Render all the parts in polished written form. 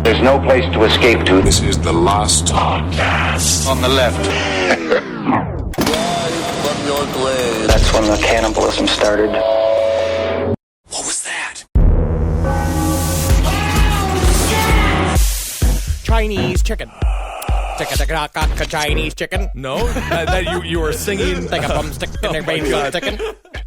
There's no place to escape to. This is the last podcast. On the left. That's when the cannibalism started. What was that? Chinese chicken. Chinese chicken. No? that you were singing. Like a bumstick and everybody chicken.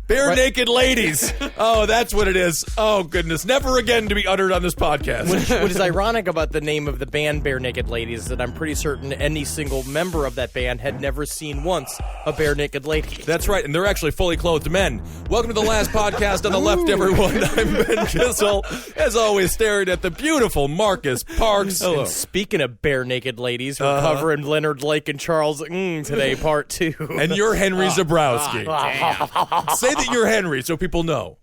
Bare naked ladies. Oh, that's what it is. Oh, goodness. Never again to be uttered on this podcast. What is ironic about the name of the band Bare Naked Ladies is that I'm pretty certain any single member of that band had never seen once a bare naked lady. That's right, and they're actually fully clothed men. Welcome to the last podcast on the left, everyone. I'm Ben Kissel, as always, staring at the beautiful Marcus Parks. Hello. And speaking of bare naked ladies, we're covering Leonard Lake and Charles today, part 2. And you're Henry Zabrowski. Say that you're Henry so people know.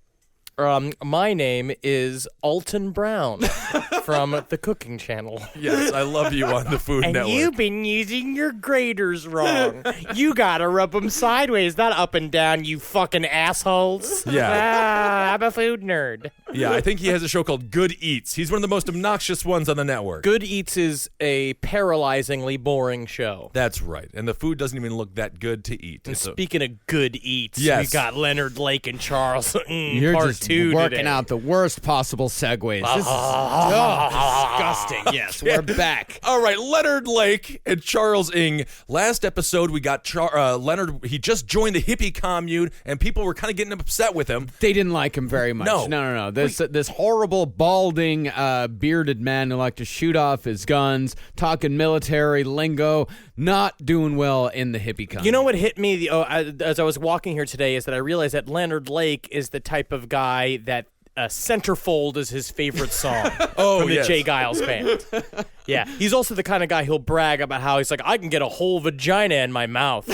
My name is Alton Brown from the Cooking Channel. Yes, I love you on the Food Network. And you've been using your graters wrong. You gotta rub them sideways, not up and down, you fucking assholes. Yeah. I'm a food nerd. Yeah, I think he has a show called Good Eats. He's one of the most obnoxious ones on the network. Good Eats is a paralyzingly boring show. That's right, and the food doesn't even look that good to eat. And speaking of Good Eats, yes. we got Leonard Lake and Charles. You're part just 2 working today. out the worst possible segues. This is disgusting. Yes, we're back. All right, Leonard Lake and Charles Ng. Last episode, we got Leonard. He just joined the hippie commune, and people were kind of getting upset with him. They didn't like him very much. No. This horrible, balding, bearded man who liked to shoot off his guns, talking military lingo, not doing well in the hippie commune. You know what hit me as I was walking here today is that I realized that Leonard Lake is the type of guy that Centerfold is his favorite song from the Jay Giles Band. Yeah, he's also the kind of guy who'll brag about how he's like, I can get a whole vagina in my mouth.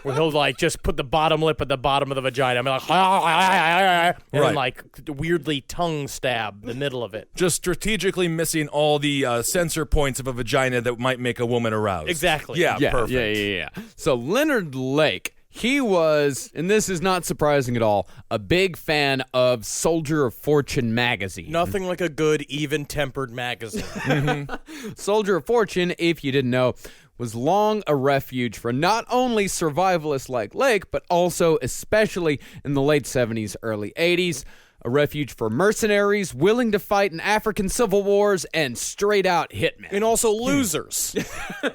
Where he'll like just put the bottom lip at the bottom of the vagina. I'm like, and then like weirdly tongue stab the middle of it. Just strategically missing all the sensor points of a vagina that might make a woman aroused. Exactly. Yeah, perfect. Yeah. So Leonard Lake, he was, and this is not surprising at all, a big fan of Soldier of Fortune magazine. Nothing like a good, even-tempered magazine. Soldier of Fortune, if you didn't know, was long a refuge for not only survivalists like Lake, but also, especially in the late 70s, early 80s, a refuge for mercenaries willing to fight in African civil wars and straight-out hitmen. And also losers.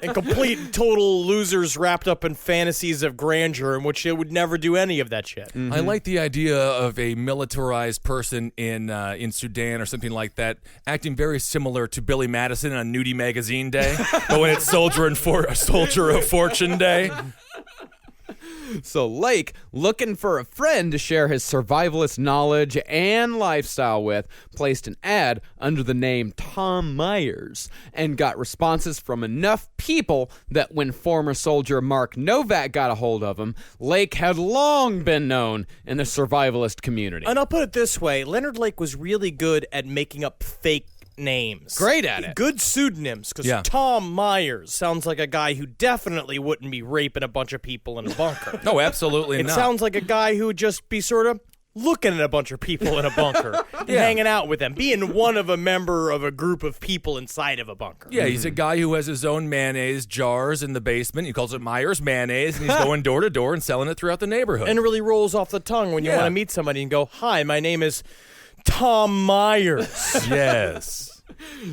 And complete, total losers wrapped up in fantasies of grandeur in which they would never do any of that shit. I like the idea of a militarized person in Sudan or something like that acting very similar to Billy Madison on Nudie Magazine Day, but when it's Soldier of Fortune Day. So Lake, looking for a friend to share his survivalist knowledge and lifestyle with, placed an ad under the name Tom Myers and got responses from enough people that when former soldier Mark Novak got a hold of him, Lake had long been known in the survivalist community. And I'll put it this way, Leonard Lake was really good at making up fake names. Great at it. Good pseudonyms, because Tom Myers sounds like a guy who definitely wouldn't be raping a bunch of people in a bunker. No, absolutely It not. sounds like a guy who would just be sort of looking at a bunch of people in a bunker and hanging out with them, being one of a member of a group of people inside of a bunker. Yeah, he's a guy who has his own mayonnaise jars in the basement. He calls it Myers Mayonnaise, and he's going door to door and selling it throughout the neighborhood. And it really rolls off the tongue when you want to meet somebody and go, hi, my name is Tom Myers. Yes.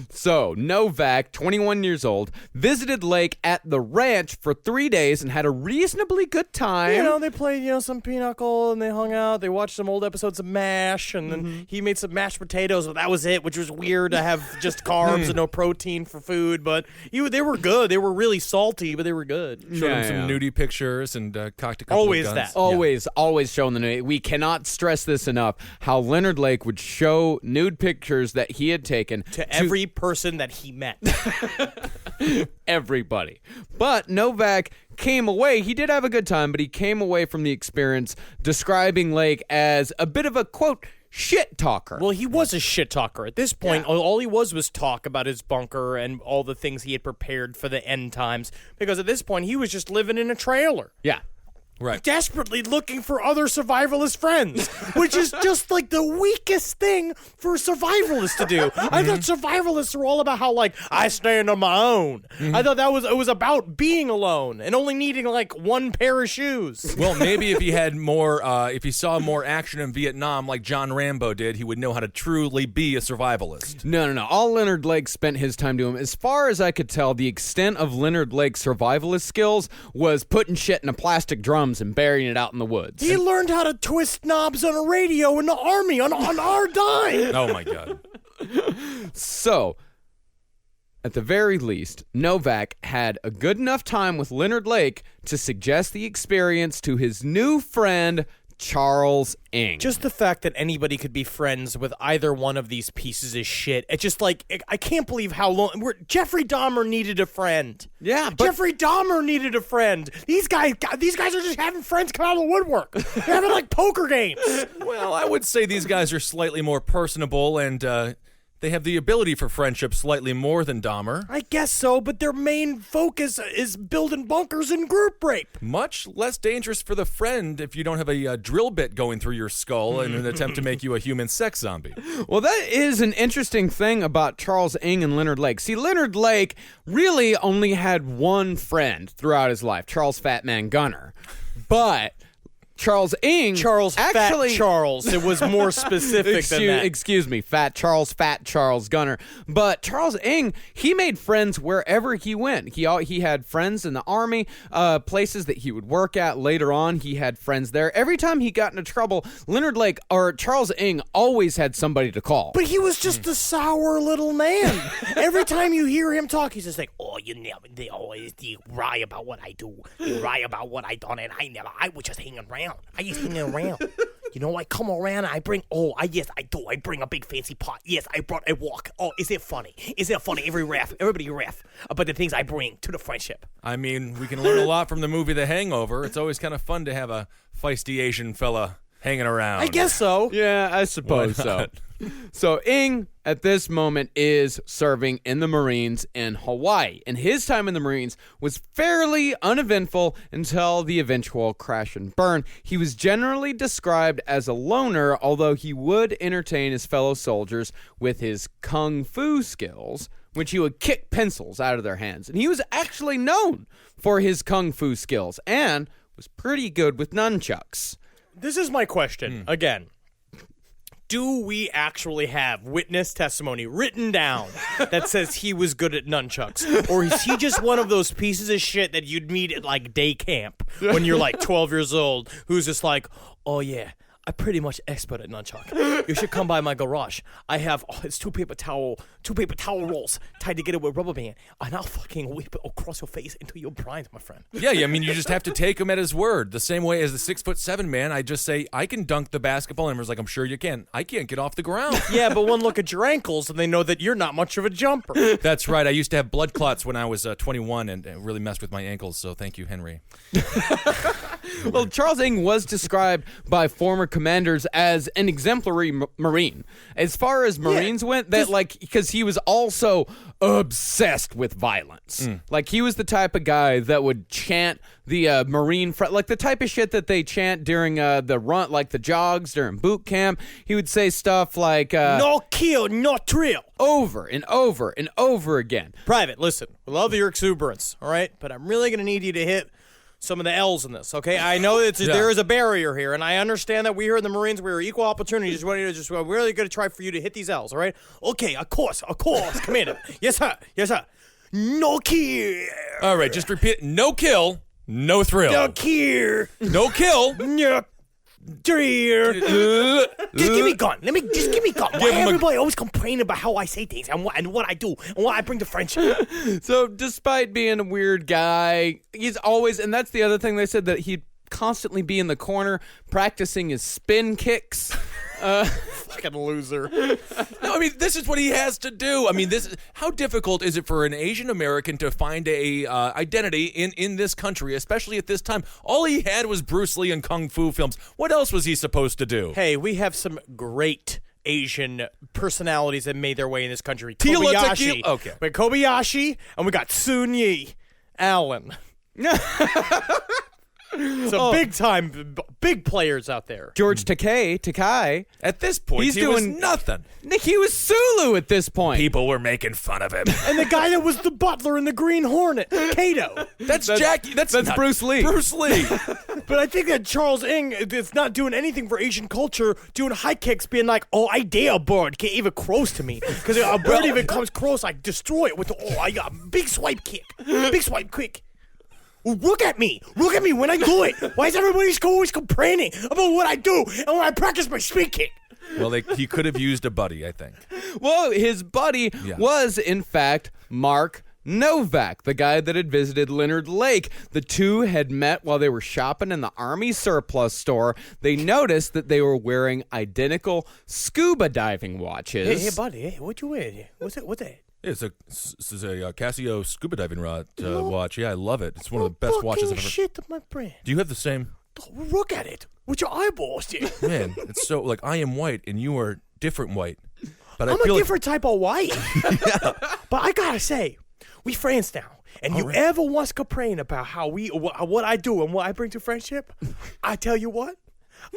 So, Novak, 21 years old, visited Lake at the ranch for 3 days and had a reasonably good time. You know, they played, some pinochle, and they hung out. They watched some old episodes of MASH, and then he made some mashed potatoes, but that was it, which was weird to have just carbs and no protein for food. But they were good. They were really salty, but they were good. Showed him some nudie pictures and cocked a couple Always of guns. that. Always showing the nude. We cannot stress this enough, how Leonard Lake would show nude pictures that he had taken to every person that he met. Everybody. But Novak came away. He did have a good time, but he came away from the experience describing Lake as a bit of a, quote, shit talker. Well, he was a shit talker. At this point, all he was talk about his bunker and all the things he had prepared for the end times. Because at this point, he was just living in a trailer. Yeah. Right. desperately looking for other survivalist friends, which is just like the weakest thing for survivalists to do. I thought survivalists were all about how, like, I stand on my own. I thought it was about being alone and only needing like one pair of shoes. Well, maybe if he had more, if he saw more action in Vietnam like John Rambo did, he would know how to truly be a survivalist. No. All Leonard Lake spent his time doing, as far as I could tell, the extent of Leonard Lake's survivalist skills was putting shit in a plastic drums and burying it out in the woods. He learned how to twist knobs on a radio in the army on our dime. Oh, my God. So, at the very least, Novak had a good enough time with Leonard Lake to suggest the experience to his new friend, Charles Ng. Just the fact that anybody could be friends with either one of these pieces of shit. It's just like, I can't believe how long. Jeffrey Dahmer needed a friend. Yeah, but Jeffrey Dahmer needed a friend. These guys are just having friends come out of the woodwork. They're having like poker games. Well, I would say these guys are slightly more personable and they have the ability for friendship slightly more than Dahmer. I guess so, but their main focus is building bunkers and group rape. Much less dangerous for the friend if you don't have a drill bit going through your skull in an attempt to make you a human sex zombie. Well, that is an interesting thing about Charles Ng and Leonard Lake. See, Leonard Lake really only had one friend throughout his life, Charles Fat Man Gunner. But Charles Ng... Fat Charles. It was more specific than that. Excuse me, Fat Charles Gunner. But Charles Ng, he made friends wherever he went. He had friends in the army, places that he would work at later on. He had friends there. Every time he got into trouble, Charles Ng always had somebody to call. But he was just a sour little man. Every time you hear him talk, he's just like, oh, they always lie about what I do. You lie about what I done, and I was just hanging around. I just hanging around. You know, I come around and I bring, yes, I do. I bring a big fancy pot. Yes, I brought a walk. Oh, is it funny? Is it funny? Everybody ref about the things I bring to the friendship. I mean, we can learn a lot from the movie The Hangover. It's always kind of fun to have a feisty Asian fella hanging around. I guess so. Yeah, I suppose so. So Ng, at this moment, is serving in the Marines in Hawaii, and his time in the Marines was fairly uneventful until the eventual crash and burn. He was generally described as a loner, although he would entertain his fellow soldiers with his kung fu skills, which he would kick pencils out of their hands. And he was actually known for his kung fu skills and was pretty good with nunchucks. This is my question, again. Do we actually have witness testimony written down that says he was good at nunchucks? Or is he just one of those pieces of shit that you'd meet at, like, day camp when you're, like, 12 years old, who's just like, oh, yeah, I'm pretty much expert at nunchuck. You should come by my garage. I have, it's two paper towel rolls tied together with rubber band, and I'll fucking whip it across your face until you're blind, my friend. Yeah, I mean, you just have to take him at his word. The same way as the 6'7" man, I just say, I can dunk the basketball, and everyone's like, I'm sure you can. I can't get off the ground. Yeah, but one look at your ankles, and they know that you're not much of a jumper. That's right. I used to have blood clots when I was 21, and it really messed with my ankles, so thank you, Henry. Well, Charles Ng was described by former commanders as an exemplary Marine. As far as Marines went, that because he was also obsessed with violence. Like, he was the type of guy that would chant the Marine, like the type of shit that they chant during the run, like the jogs during boot camp. He would say stuff like, no kill, no thrill. Over and over and over again. Private, listen, we love your exuberance, all right? But I'm really going to need you to hit some of the L's in this, okay? I know there is a barrier here, and I understand that we here in the Marines, we're equal opportunities. We're really going to try for you to hit these L's, all right? Okay, of course, Commander. Yes, sir. No kill. All right, just repeat. No kill, no thrill. No kill. No kill. No thrill. Give me gun. Give me gun. Why everybody always complain about how I say things and what I do and what I bring to friendship? So, despite being a weird guy, he's always, and that's the other thing they said, that he'd constantly be in the corner practicing his spin kicks. Fucking loser. No, I mean, this is what he has to do. I mean, how difficult is it for an Asian American to find a identity in this country, especially at this time? All he had was Bruce Lee and Kung Fu films. What else was he supposed to do? Hey, we have some great Asian personalities that made their way in this country. Tila Kobayashi. Okay. We got Kobayashi, and we got Sun Yi. Allen. So big players out there. George Takei. At this point, He's he was doing- nothing. He was Sulu at this point. People were making fun of him. And the guy that was the butler in the Green Hornet, Kato. That's Jackie. That's not Bruce Lee. Bruce Lee. But I think that Charles Ng is not doing anything for Asian culture, doing high kicks, being like, oh, I dare a bird get even close to me. Because a bird even comes close, I destroy it with I got a big swipe kick. Big swipe kick. Look at me when I do it. Why is everybody always complaining about what I do and when I practice my speed kick? Well, he could have used a buddy, I think. Well, his buddy was, in fact, Mark Novak, the guy that had visited Leonard Lake. The two had met while they were shopping in the Army surplus store. They noticed that they were wearing identical scuba diving watches. Hey, buddy, what you wearing? What's that? It's a Casio scuba diving watch. Yeah, I love it. It's one of the best watches I've ever. Shit of my brain. Do you have the same? Look at it with your eyeballs, dude. Man, it's so like I am white and you are different white. But I'm I feel a different type of white. But I gotta say, we friends now. And you ever once complain about how what I do and what I bring to friendship? I tell you what.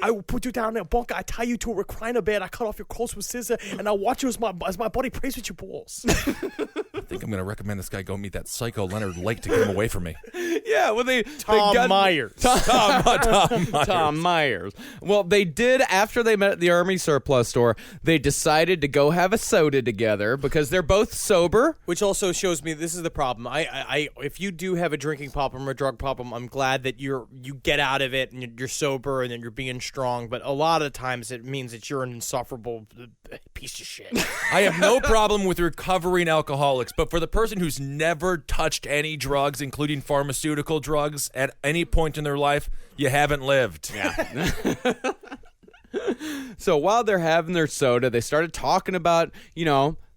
I will put you down in a bunker. I tie you to a recliner bed. I cut off your clothes with scissors, and I watch you as my body plays with your balls. I think I'm going to recommend this guy go meet that psycho Leonard Lake to get him away from me. Yeah, well, Tom Myers. Tom Myers. Well, they did, after they met at the Army surplus store, they decided to go have a soda together because they're both sober. Which also shows me this is the problem. I if you do have a drinking problem or a drug problem, I'm glad that you get out of it and you're sober and then you're being strong. But a lot of times it means that you're an insufferable piece of shit. I have no problem with recovering alcoholics, but for the person who's never touched any drugs, including pharmaceutical drugs, at any point in their life, you haven't lived. Yeah. So while they're having their soda, they started talking about,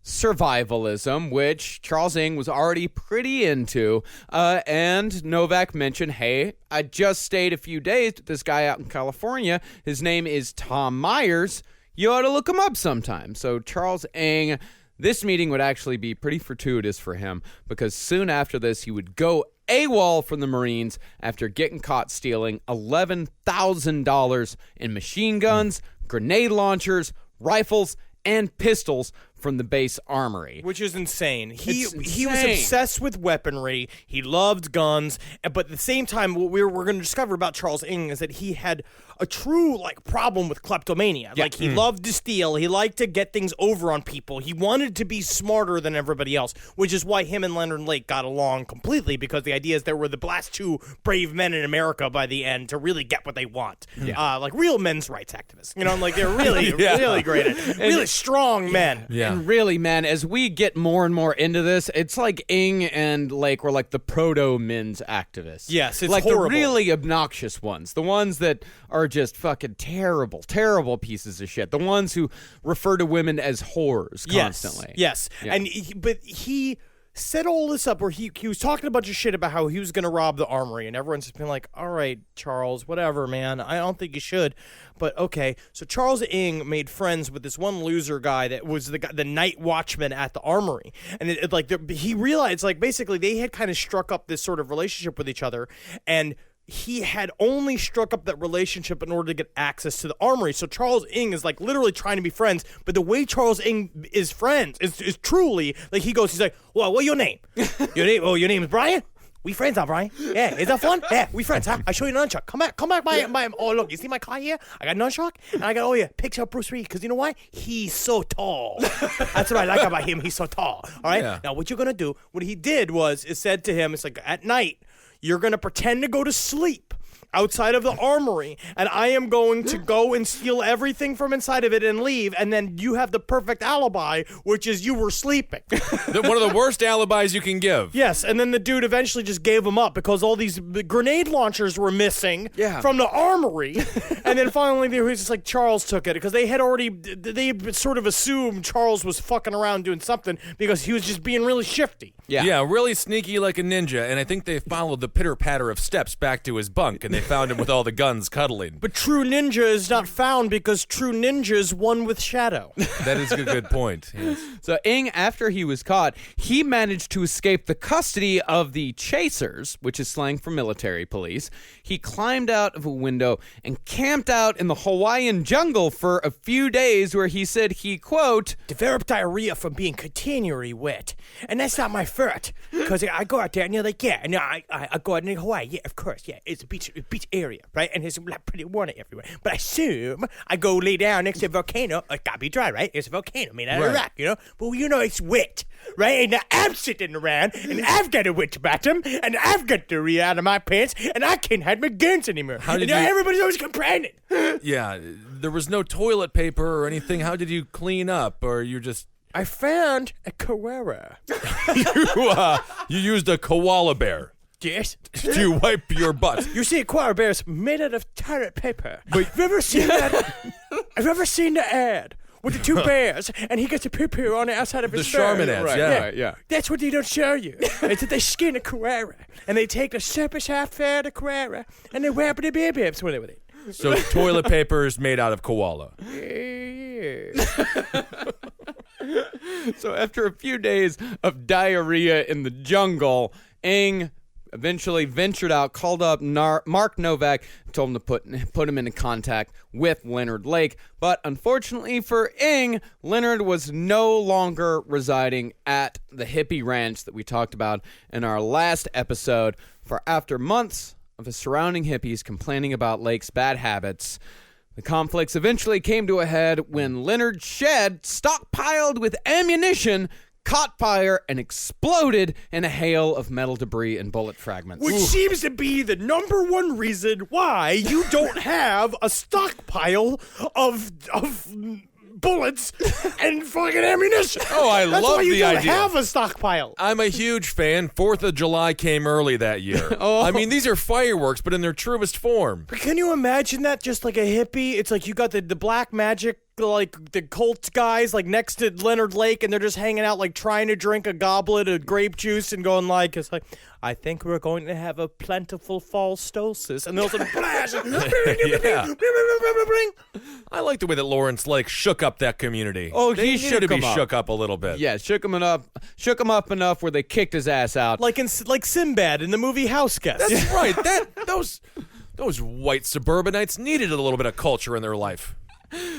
survivalism, which Charles Ng was already pretty into. And Novak mentioned, hey, I just stayed a few days with this guy out in California. His name is Tom Myers. You ought to look him up sometime. So Charles Ng, this meeting would actually be pretty fortuitous for him because soon after this, he would go AWOL from the Marines after getting caught stealing $11,000 in machine guns, grenade launchers, rifles, and pistols from the base armory. Which is insane. He It's was insane. obsessed with weaponry. He loved guns. But at the same time, what we're going to discover about Charles Ng is that he had a true problem with kleptomania. Yeah. Like he loved to steal. He liked to get things over on people. He wanted to be smarter than everybody else, which is why him and Leonard Lake got along completely, because the idea is there were the last two brave men in America by the end to really get what they want. Like real men's rights activists. They're really, really great at it. Really strong men. Yeah. And really, man, as we get more and more into this, it's like Ng and Lake were like the proto-men's activists. Yes, it's like horrible. the really obnoxious ones. The ones that are just fucking terrible, terrible pieces of shit. The ones who refer to women as whores constantly. Yes. Yeah. And he set all this up where he was talking a bunch of shit about how he was going to rob the armory, and everyone's just been like, all right, Charles, whatever, man. I don't think you should. But okay. So Charles Ng made friends with this one loser guy that was the night watchman at the armory. And he realized basically they had kind of struck up this sort of relationship with each other, and he had only struck up that relationship in order to get access to the armory. So Charles Ng is literally trying to be friends, but the way Charles Ng is friends is truly he's like, well, what's your name? Your name is Brian? We friends now, Brian. Yeah, is that fun? Yeah, we friends, huh? I show you the nunchuck. Come back, my oh, look, you see my car here? I got a nunchuck, and I got, picture of Bruce Lee, because you know why? He's so tall. That's what I like about him. He's so tall. All right? Yeah. Now, what you're going to do, what he did was, it said to him, it's like, at night, you're going to pretend to go to sleep outside of the armory, and I am going to go and steal everything from inside of it and leave, and then you have the perfect alibi, which is you were sleeping. One of the worst alibis you can give. Yes, and then the dude eventually just gave him up because all these grenade launchers were missing from the armory, and then finally it was just like Charles took it because they had sort of assumed Charles was fucking around doing something because he was just being really shifty. Yeah. Yeah, really sneaky like a ninja, and I think they followed the pitter-patter of steps back to his bunk, and they found him with all the guns cuddling. But true ninja is not found because true ninja is one with shadow. That is a good point. Yes. So Ng, after he was caught, he managed to escape the custody of the chasers, which is slang for military police. He climbed out of a window and camped out in the Hawaiian jungle for a few days, where he said he, quote, developed diarrhea from being continually wet. And that's not my fault. Because I go out there and they're like, yeah, no, I go out in Hawaii. Yeah, of course, yeah. It's a beach area, right? And there's pretty water everywhere. But I assume I go lay down next to a volcano. It's gotta be dry, right? It's a volcano made out of rock, you know? But it's wet, right? And now I'm sitting around and I've got a wet bottom and I've got diarrhea out of my pants and I can't hide my guns anymore. Everybody's always complaining. Yeah, there was no toilet paper or anything. How did you clean up? Or you just... I found a koala. You used a koala bear. Yes. To wipe your butt. You see, a koala bear is made out of toilet paper. But have you ever seen that? Have you ever seen the ad with the two bears and he gets a poo-poo on the outside of his The fur? Charmin ads, yeah. That's what they don't show you. It's that they skin a koala and they take the surface half of the koala and they wrap the baby-babs with it. So toilet paper is made out of koala. So after a few days of diarrhea in the jungle, Ng eventually ventured out, called up Mark Novak, told him to put him into contact with Leonard Lake. But unfortunately for Ng, Leonard was no longer residing at the hippie ranch that we talked about in our last episode. For after months of the surrounding hippies complaining about Lake's bad habits, the conflicts eventually came to a head when Leonard's shed, stockpiled with ammunition, caught fire and exploded in a hail of metal debris and bullet fragments. Which seems to be the number one reason why you don't have a stockpile of bullets and fucking ammunition. Oh, I That's love why you the don't idea. have a stockpile. I'm a huge fan. 4th of July came early that year. I mean, these are fireworks, but in their truest form. But can you imagine that? Just like a hippie, it's like you got the black magic, like the cult guys, like next to Leonard Lake, and they're just hanging out, like trying to drink a goblet of grape juice and going like, it's like, I think we're going to have a plentiful fall solstice, and they'll sort of flash. Yeah. I like the way that Lawrence Lake shook up that community. Oh, they he needed shook to be him up. shook up a little bit. Yeah, shook him up enough where they kicked his ass out. like Sinbad in the movie House Guest. That's right. Those white suburbanites needed a little bit of culture in their life.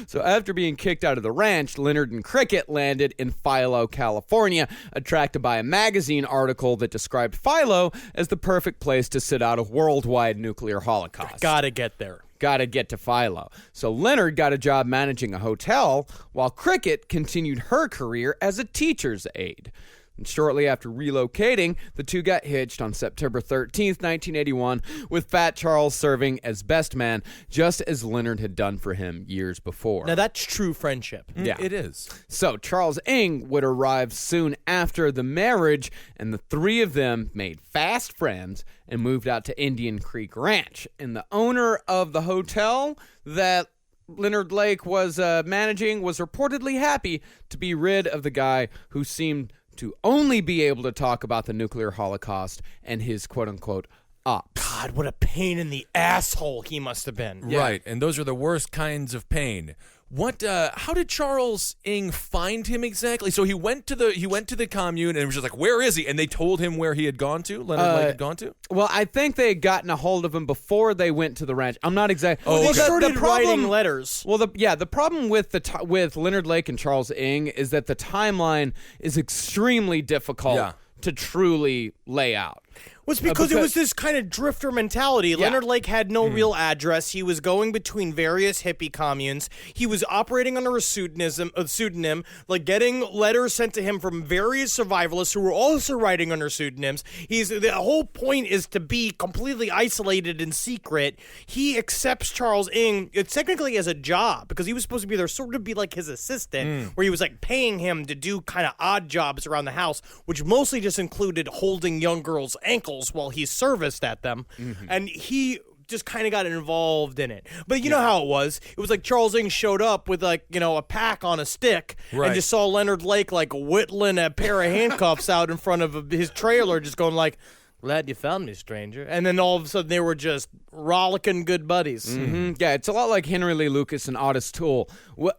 So after being kicked out of the ranch, Leonard and Cricket landed in Philo, California, attracted by a magazine article that described Philo as the perfect place to sit out a worldwide nuclear holocaust. Gotta get there. Gotta get to Philo. So Leonard got a job managing a hotel, while Cricket continued her career as a teacher's aide. And shortly after relocating, the two got hitched on September 13th, 1981, with Fat Charles serving as best man, just as Leonard had done for him years before. Now that's true friendship. Yeah. It is. So Charles Ng would arrive soon after the marriage, and the three of them made fast friends and moved out to Indian Creek Ranch. And the owner of the hotel that Leonard Lake was managing was reportedly happy to be rid of the guy who seemed to only be able to talk about the nuclear holocaust and his quote-unquote ops. God, what a pain in the asshole he must have been. Right, and those are the worst kinds of pain. How did Charles Ng find him exactly? So he went to the commune and was just like, where is he? And they told him where he had gone to, Leonard Lake had gone to? Well, I think they had gotten a hold of him before they went to the ranch. I'm not exactly. They Well, started the problem- writing letters. Well, the problem with with Leonard Lake and Charles Ng is that the timeline is extremely difficult to truly lay out. Was because it was this kind of drifter mentality. Leonard Lake had no real address. He was going between various hippie communes. He was operating under a pseudonym, like getting letters sent to him from various survivalists who were also writing under pseudonyms. The whole point is to be completely isolated and secret. He accepts Charles Ng, it's technically as a job, because he was supposed to be there, sort of be like his assistant, where he was like paying him to do kind of odd jobs around the house, which mostly just included holding young girls' ankles while he serviced at them, and he just kind of got involved in it. But you know how it was. It was like Charles Ng showed up with a pack on a stick and just saw Leonard Lake like whittling a pair of handcuffs out in front of his trailer, just going like, Glad you found me, stranger. And then all of a sudden they were just rollicking good buddies. Yeah, it's a lot like Henry Lee Lucas and Otis Toole.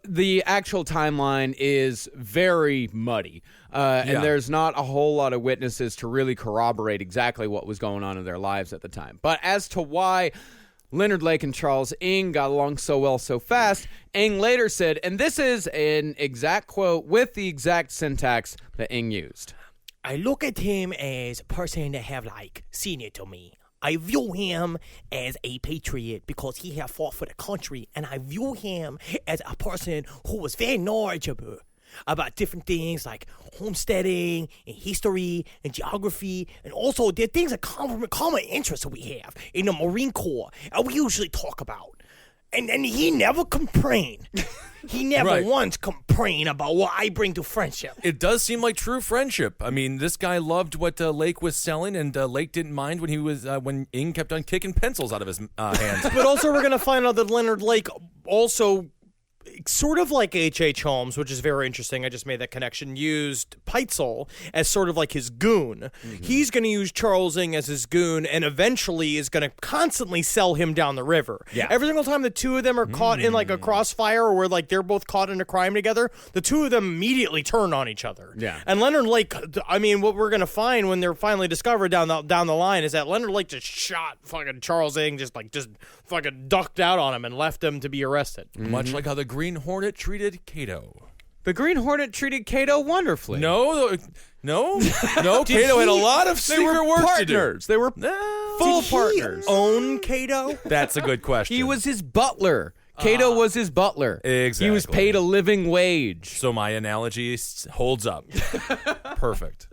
The actual timeline is very muddy, and there's not a whole lot of witnesses to really corroborate exactly what was going on in their lives at the time. But as to why Leonard Lake and Charles Ng got along so well so fast, Ng later said, and this is an exact quote with the exact syntax that Ng used. I look at him as a person that have senior to me. I view him as a patriot because he have fought for the country, and I view him as a person who was very knowledgeable about different things like homesteading and history and geography, and also there are things of common interest that we have in the Marine Corps, and we usually talk about. And he never complained. He never once complained about what I bring to friendship. It does seem like true friendship. I mean, this guy loved what Lake was selling, and Lake didn't mind when he was when Ng kept on kicking pencils out of his hands. But also, we're going to find out that Leonard Lake also, sort of like H.H. Holmes, which is very interesting, I just made that connection, used Peitzel as sort of like his goon. He's going to use Charles Ng as his goon and eventually is going to constantly sell him down the river. Yeah. Every single time the two of them are caught in a crossfire or where they're both caught in a crime together, the two of them immediately turn on each other. Yeah. And Leonard Lake, I mean, what we're going to find when they're finally discovered down the line is that Leonard Lake just shot fucking Charles Ng, just fucking ducked out on him and left him to be arrested. Much like how the Green Hornet treated Cato. The Green Hornet treated Cato wonderfully. No. Cato had a lot of secret work partners. to do. They were full Did partners. He own Cato? That's a good question. He was his butler. Cato was his butler. Exactly. He was paid a living wage. So my analogy holds up. Perfect.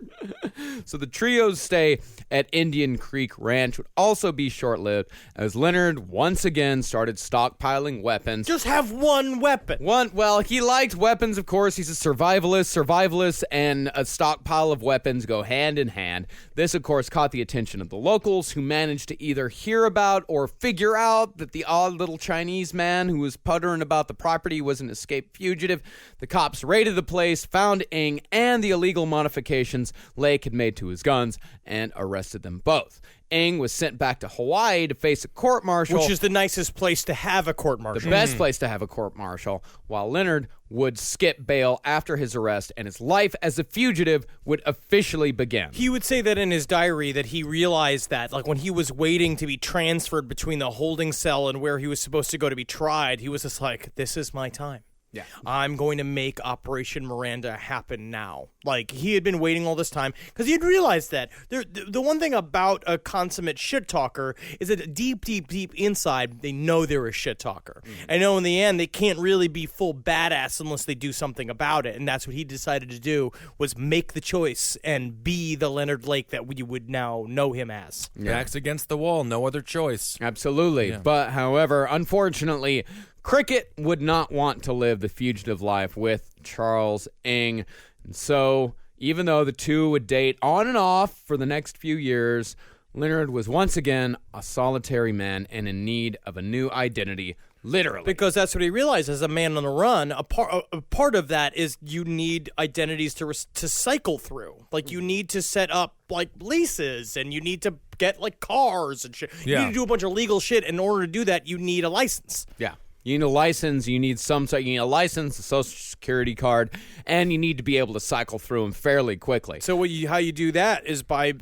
So the trio's stay at Indian Creek Ranch would also be short-lived as Leonard once again started stockpiling weapons. Just have one weapon. Well, he liked weapons, of course. He's a survivalist. Survivalists and a stockpile of weapons go hand in hand. This, of course, caught the attention of the locals, who managed to either hear about or figure out that the odd little Chinese man who was puttering about the property was an escaped fugitive. The cops raided the place, found Ng and the illegal modifications Lake had made to his guns, and arrested them both. Ng was sent back to Hawaii to face a court-martial. Which is the nicest place to have a court-martial. The best place to have a court-martial, while Leonard would skip bail after his arrest, and his life as a fugitive would officially begin. He would say that in his diary that he realized that, when he was waiting to be transferred between the holding cell and where he was supposed to go to be tried, he was just like, this is my time. Yeah, I'm going to make Operation Miranda happen now. He had been waiting all this time because he had realized that the one thing about a consummate shit talker is that deep inside they know they're a shit talker. I know in the end they can't really be full badass unless they do something about it, and that's what he decided to do, was make the choice and be the Leonard Lake that we would now know him as. Yeah. Backs against the wall, no other choice. Absolutely. Yeah. But however, unfortunately, Cricket would not want to live the fugitive life with Charles Ng. And so, even though the two would date on and off for the next few years, Leonard was once again a solitary man and in need of a new identity, literally. Because that's what he realized as a man on the run. A part of that is you need identities to cycle through. You need to set up leases, and you need to get cars and shit. You need to do a bunch of legal shit. In order to do that, you need a license. Yeah. You need a license, you need a license, a social security card, and you need to be able to cycle through them fairly quickly. So how you do that is by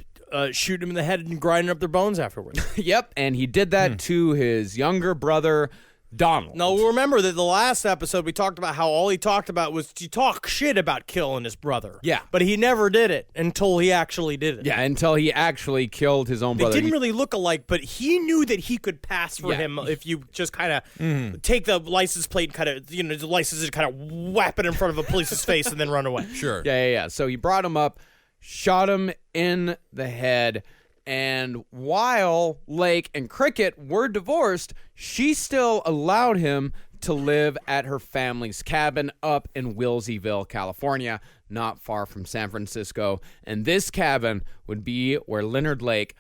shooting them in the head and grinding up their bones afterwards. Yep, and he did that to his younger brother, Donald. Now, remember that the last episode we talked about how all he talked about was to talk shit about killing his brother. Yeah. But he never did it until he actually did it. Yeah, until he actually killed his own brother. They didn't really look alike, but he knew that he could pass for him if you just kind of take the license plate and kind of, the license and kind of whap it in front of a police's face and then run away. Sure. Yeah. So he brought him up, shot him in the head. And while Lake and Cricket were divorced, she still allowed him to live at her family's cabin up in Wilseyville, California, not far from San Francisco. And this cabin would be where Leonard Lake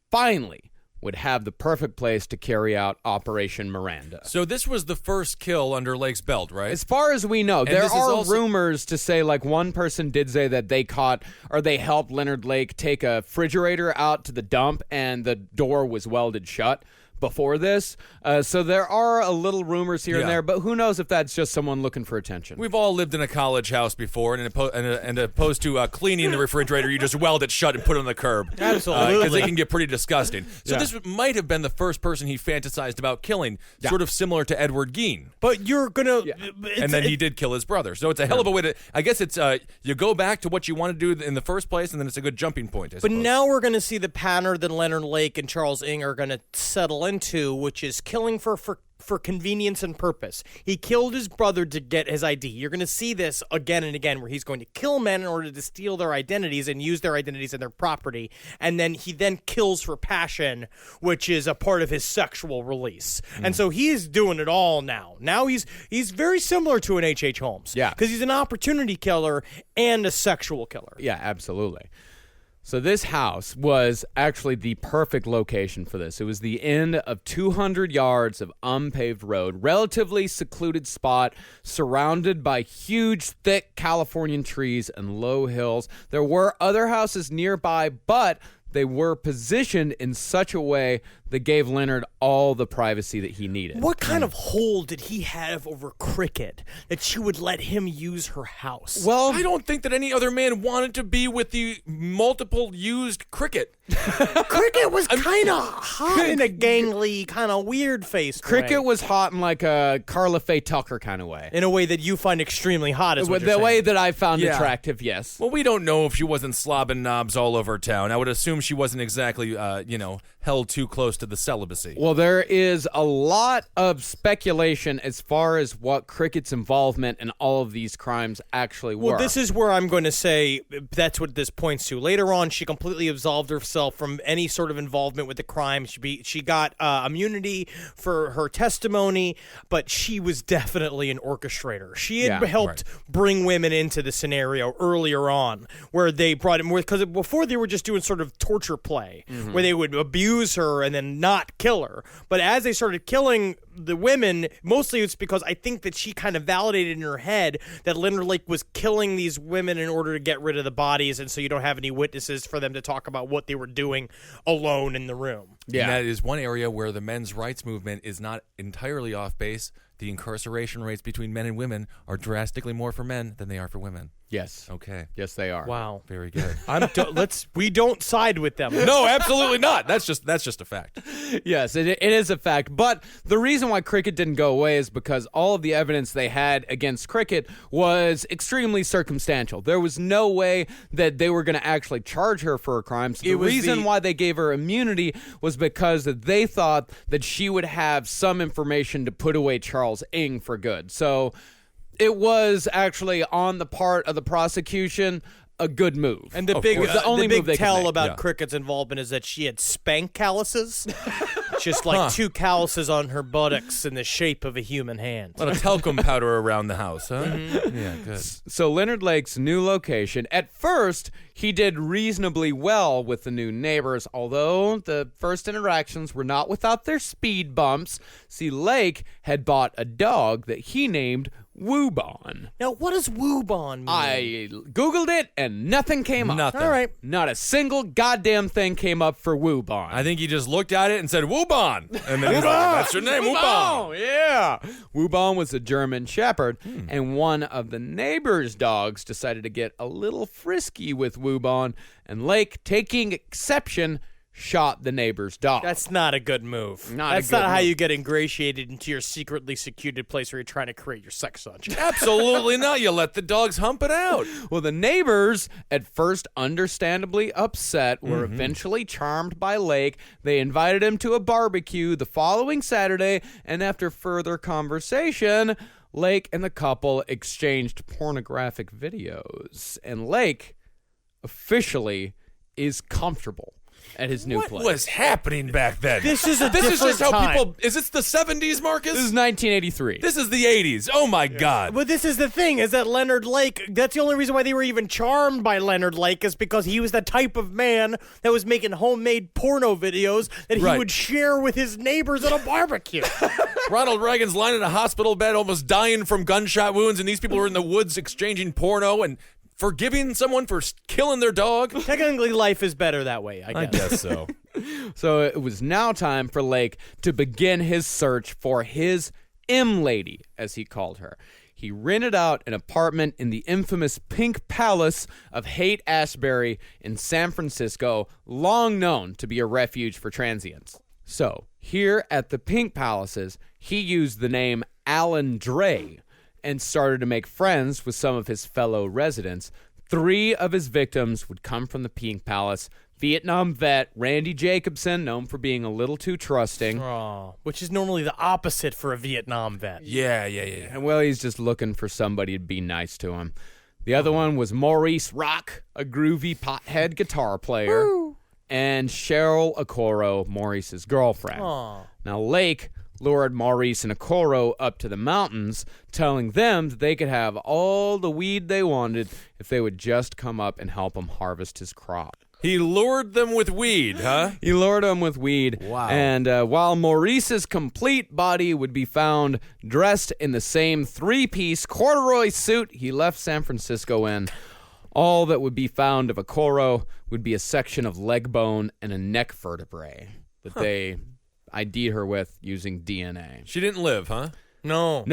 finally would have the perfect place to carry out Operation Miranda. So this was the first kill under Lake's belt, right? As far as we know, there this is are also- rumors to say, like, one person did say that they caught or they helped Leonard Lake take a refrigerator out to the dump and the door was welded shut before this. So there are a little rumors here and Yeah. there, but who knows if that's just someone looking for attention. We've all lived in a college house before, and opposed to cleaning the refrigerator, you just weld it shut and put it on the curb. Absolutely. Because it can get pretty disgusting. So Yeah. this might have been the first person he fantasized about killing, sort of similar to Edward Gein. But you're gonna, And then he did kill his brother. So it's a hell of a way to, I guess it's, you go back to what you want to do in the first place, and then it's a good jumping point, I But suppose. now we're going to see the pattern that Leonard Lake and Charles Ng are going to settle into, which is killing for convenience and purpose. He killed his brother to get his ID. You're going to see this again and again, where he's going to kill men in order to steal their identities and use their identities and their property, and then he then kills for passion, which is a part of his sexual release. And so he's doing it all now. Now he's very similar to an H.H. Holmes. Yeah. Because he's an opportunity killer and a sexual killer. Yeah, absolutely. So this house was actually the perfect location for this. It was the end of 200 yards of unpaved road, relatively secluded spot, surrounded by huge, thick Californian trees and low hills. There were other houses nearby, but they were positioned in such a way that gave Leonard all the privacy that he needed. What kind of hold did he have over Cricket that she would let him use her house? Well, I don't think that any other man wanted to be with the multiple used Cricket. Cricket was kind of hot in a gangly, kind of weird face. Cricket was hot in like a Carla Faye Tucker kind of way. in a way that you find extremely hot. Is what The you're way saying. that I found Yeah. attractive, yes. Well, we don't know if she wasn't slobbing knobs all over town. I would assume she wasn't exactly, held too close to the celibacy. Well, there is a lot of speculation as far as what Cricket's involvement in all of these crimes actually were. Well, this is where I'm going to say that's what this points to. Later on, she completely absolved herself from any sort of involvement with the crime. She got immunity for her testimony, but she was definitely an orchestrator. She had Yeah, helped bring women into the scenario earlier on, where they brought in, because before they were just doing sort of torture play, where they would abuse her and then not kill her. But as they started killing the women, mostly it's because I think that she kind of validated in her head that Leonard Lake was killing these women in order to get rid of the bodies, and so you don't have any witnesses for them to talk about what they were doing alone in the room. Yeah. And that is one area where the men's rights movement is not entirely off base. The incarceration rates between men and women are drastically more for men than they are for women. Yes. Okay. Yes, they are. Wow. Very good. We don't side with them. No, absolutely not. That's just a fact. Yes, it is a fact. But the reason why Cricket didn't go away is because all of the evidence they had against Cricket was extremely circumstantial. There was no way that they were going to actually charge her for a crime. So the reason why they gave her immunity was because they thought that she would have some information to put away Charles Ng for good. So it was actually on the part of the prosecution a good move. And the Of big, course. The only the move big they could tell make. about Yeah. Cricket's involvement is that she had spank calluses, just like two calluses on her buttocks in the shape of a human hand. A lot of talcum powder around the house, huh? Yeah, good. So Leonard Lake's new location, at first, he did reasonably well with the new neighbors, although the first interactions were not without their speed bumps. See, Lake had bought a dog that he named Woobon. Now, what does Woobon mean? I Googled it and nothing came up. Nothing. All right. Not a single goddamn thing came up for Woobon. I think he just looked at it and said, Woobon! And then he's like, that's your name, Woobon! Yeah. Woobon was a German shepherd, and one of the neighbor's dogs decided to get a little frisky with Woobon, and Lake, taking exception, shot the neighbor's dog. That's not a good move. That's not how you get ingratiated into your secretly secluded place where you're trying to create your sex dungeon. Absolutely not. You let the dogs hump it out. Well, the neighbors, at first understandably upset, were eventually charmed by Lake. They invited him to a barbecue the following Saturday, and after further conversation, Lake and the couple exchanged pornographic videos. And Lake officially is comfortable. at his new place. What was happening back then? This is a This is different just how time. people. Is this the 70s, Marcus? This is 1983. This is the 80s. Oh my God. But this is the thing, is that Leonard Lake, that's the only reason why they were even charmed by Leonard Lake, is because he was the type of man that was making homemade porno videos that he Right. would share with his neighbors at a barbecue. Ronald Reagan's lying in a hospital bed, almost dying from gunshot wounds, and these people were in the woods exchanging porno and forgiving someone for killing their dog. Technically, life is better that way, I guess. so. So it was now time for Lake to begin his search for his M-Lady, as he called her. He rented out an apartment in the infamous Pink Palace of Haight-Ashbury in San Francisco, long known to be a refuge for transients. So, here at the Pink Palaces, he used the name Alan Dre and started to make friends with some of his fellow residents. 3 of his victims would come from the Pink Palace. Vietnam vet Randy Jacobson, known for being a little too trusting. Oh, which is normally the opposite for a Vietnam vet. Yeah. And well, he's just looking for somebody to be nice to him. The other one was Maurice Rock, a groovy pothead guitar player. And Cheryl Okoro, Maurice's girlfriend. Aw. Now, Lake lured Maurice and Okoro up to the mountains, telling them that they could have all the weed they wanted if they would just come up and help him harvest his crop. He lured them with weed, huh? He lured them with weed. Wow. And while Maurice's complete body would be found dressed in the same 3-piece corduroy suit he left San Francisco in, all that would be found of Okoro would be a section of leg bone and a neck vertebrae that they ID'd her with using DNA. She didn't live, huh? No.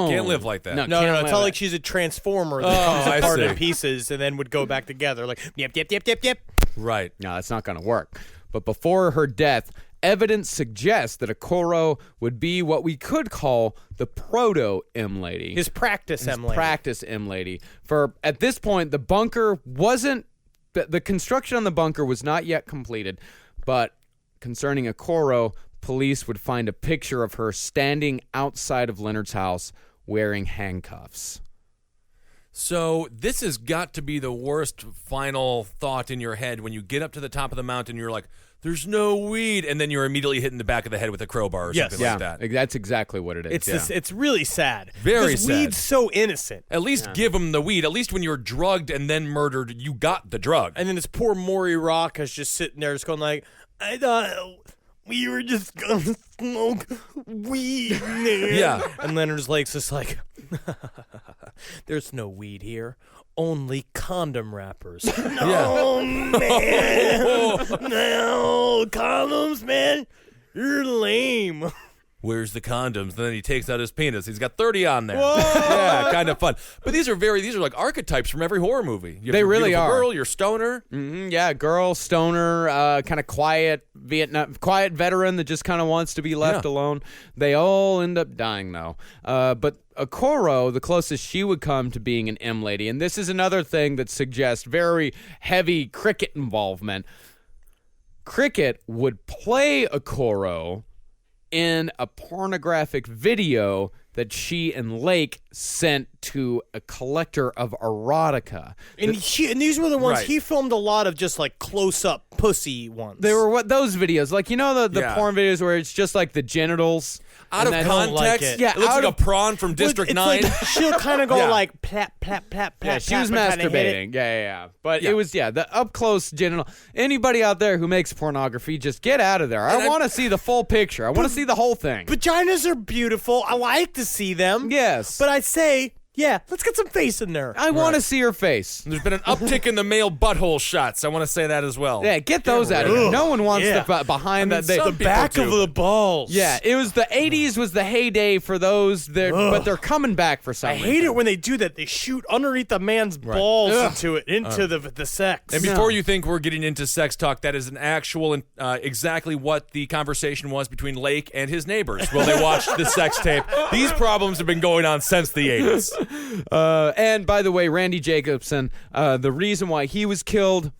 Can't live like that. No, can't it's live not it. like she's a transformer that Oh, comes I apart see. in pieces and then would go back together. Like, yep. Right. No, that's not going to work. But before her death, evidence suggests that Okoro would be what we could call the proto-M-Lady. His practice, Emily. Practice M-Lady. For at this point, the bunker wasn't... The construction on the bunker was not yet completed, but concerning Okoro, police would find a picture of her standing outside of Leonard's house wearing handcuffs. So this has got to be the worst final thought in your head when you get up to the top of the mountain. You're like, "There's no weed," and then you're immediately hit in the back of the head with a crowbar or something like that. That's exactly what it is. It's yeah. it's really sad. Very 'Cause sad. weed's so innocent. At least give them the weed. At least when you're drugged and then murdered, you got the drug. And then this poor Maury Rock is just sitting there just going like, I thought we were just going to smoke weed, man. Yeah. And Leonard Lake's just like, there's no weed here. Only condom wrappers. No, man. No, condoms, man. You're lame. Where's the condoms? And then he takes out his penis. He's got 30 on there. Yeah, kind of fun. But these are like archetypes from every horror movie. You have They your really beautiful are. Girl, your stoner. Yeah, girl, stoner, kind of quiet veteran that just kind of wants to be left Yeah. alone. They all end up dying, though. But Okoro, the closest she would come to being an M-Lady, and this is another thing that suggests very heavy Cricket involvement. Cricket would play Okoro in a pornographic video that she and Lake sent to a collector of erotica. And these were the ones Right. he filmed a lot of, just like close-up pussy ones. They were those videos, like the Yeah. porn videos where it's just like the genitals Out of and then- don't like context. it. Yeah, it looks out like of- a prawn from District It's 9. like she'll kind of go Yeah. like plap, plap, plap, plap. Yeah, she was plap, and kinda hit it. masturbating. Yeah. But Yeah. it was the up close genital. Anybody out there who makes pornography, just get out of there. I want to see the full picture. I want to see the whole thing. Vaginas are beautiful. I like to see them. Yes. But I'd say, yeah, let's get some face in there. I want to see her face. There's been an uptick in the male butthole shots. I want to say that as well. Yeah, get those out of here. No one wants Yeah. the behind that. some the people back do. of the balls. Yeah, it was the 80s was the heyday for those, but they're coming back for some I reason. hate it when they do that. They shoot underneath the man's balls into the sex. And before you think we're getting into sex talk, that is an actual exactly what the conversation was between Lake and his neighbors while they watched the sex tape. These problems have been going on since the 80s. And by the way, Randy Jacobson, the reason why he was killed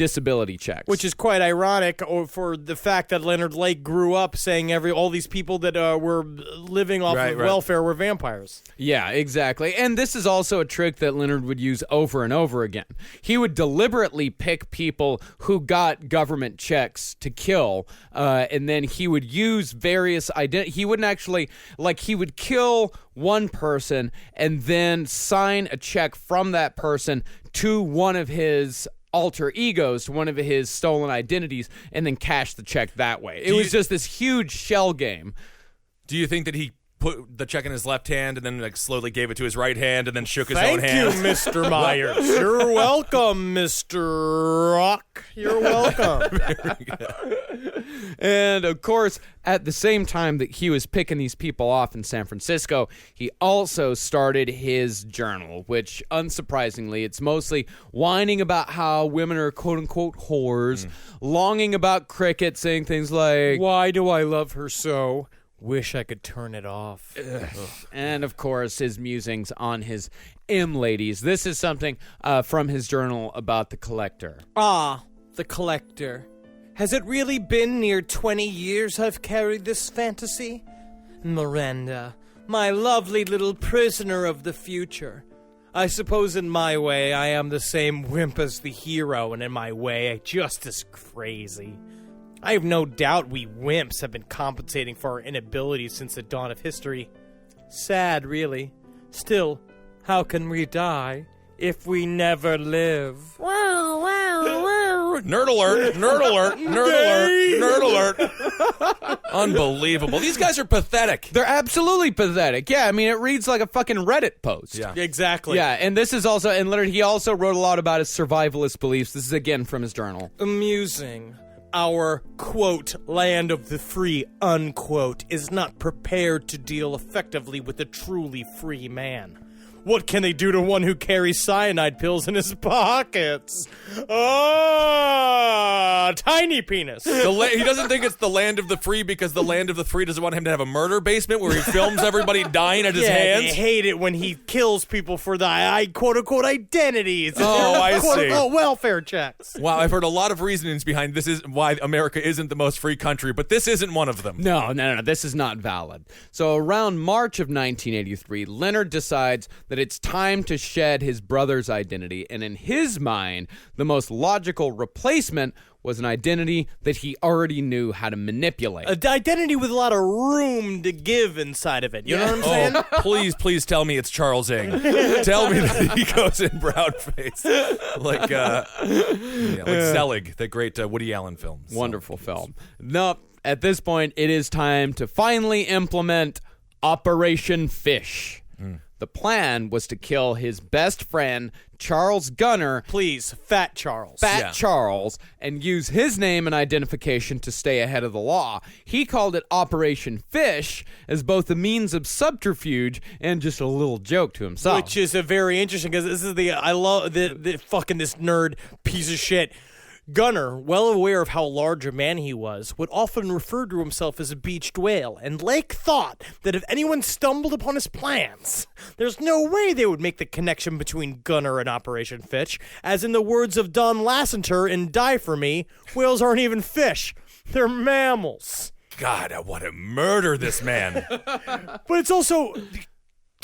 disability checks. Which is quite ironic for the fact that Leonard Lake grew up saying all these people that were living off of welfare were vampires. Yeah, exactly. And this is also a trick that Leonard would use over and over again. He would deliberately pick people who got government checks to kill, and then he would use various he wouldn't actually, he would kill one person and then sign a check from that person to one of his alter egos, to one of his stolen identities, and then cash the check that way. It was just this huge shell game. Do you think that he put the check in his left hand and then slowly gave it to his right hand and then shook his own hand? Thank you, Mr. Myers. You're welcome, Mr. Rock. You're welcome. Very good. And, of course, at the same time that he was picking these people off in San Francisco, he also started his journal, which, unsurprisingly, it's mostly whining about how women are quote-unquote whores, longing about cricket, saying things like, "Why do I love her so? Wish I could turn it off." And, of course, his musings on his ladies. This is something from his journal about the collector. Ah, the collector. Has it really been near 20 years I've carried this fantasy? Miranda, my lovely little prisoner of the future. I suppose in my way I am the same wimp as the hero, and in my way just as crazy. I have no doubt we wimps have been compensating for our inabilities since the dawn of history. Sad, really. Still, how can we die if we never live? Nerd alert, nerd alert, nerd alert, nerd alert. Unbelievable. These guys are pathetic. They're absolutely pathetic. Yeah, I mean, it reads like a fucking Reddit post. Yeah. Exactly. Yeah, and this is also, and Leonard, he also wrote a lot about his survivalist beliefs. This is again from his journal. Amusing. Our, quote, land of the free, unquote, is not prepared to deal effectively with a truly free man. What can they do to one who carries cyanide pills in his pockets? Ah, tiny penis. He doesn't think it's the land of the free because the land of the free doesn't want him to have a murder basement where he films everybody dying at his hands. They hate it when he kills people for the quote-unquote identities. Oh, I see. Quote-unquote welfare checks. Wow, I've heard a lot of reasonings behind this is why America isn't the most free country, but this isn't one of them. No, this is not valid. So around March of 1983, Leonard decides that it's time to shed his brother's identity, and in his mind, the most logical replacement was an identity that he already knew how to manipulate. An identity with a lot of room to give inside of it. You know what I'm saying? Oh, please tell me it's Charles Ng. Tell me that he goes in brown face. Like Zelig, the great Woody Allen film. Wonderful film. Nope. At this point, it is time to finally implement Operation Fish. The plan was to kill his best friend, Charles Gunner. Please, Fat Charles. Charles, and use his name and identification to stay ahead of the law. He called it Operation Fish as both a means of subterfuge and just a little joke to himself. Which is a very interesting, because this is I love the fucking this nerd piece of shit. Gunner, well aware of how large a man he was, would often refer to himself as a beached whale, and Lake thought that if anyone stumbled upon his plans, there's no way they would make the connection between Gunner and Operation Fish. As in the words of Don Lasseter in Die For Me, whales aren't even fish, they're mammals. God, I want to murder this man. But it's also...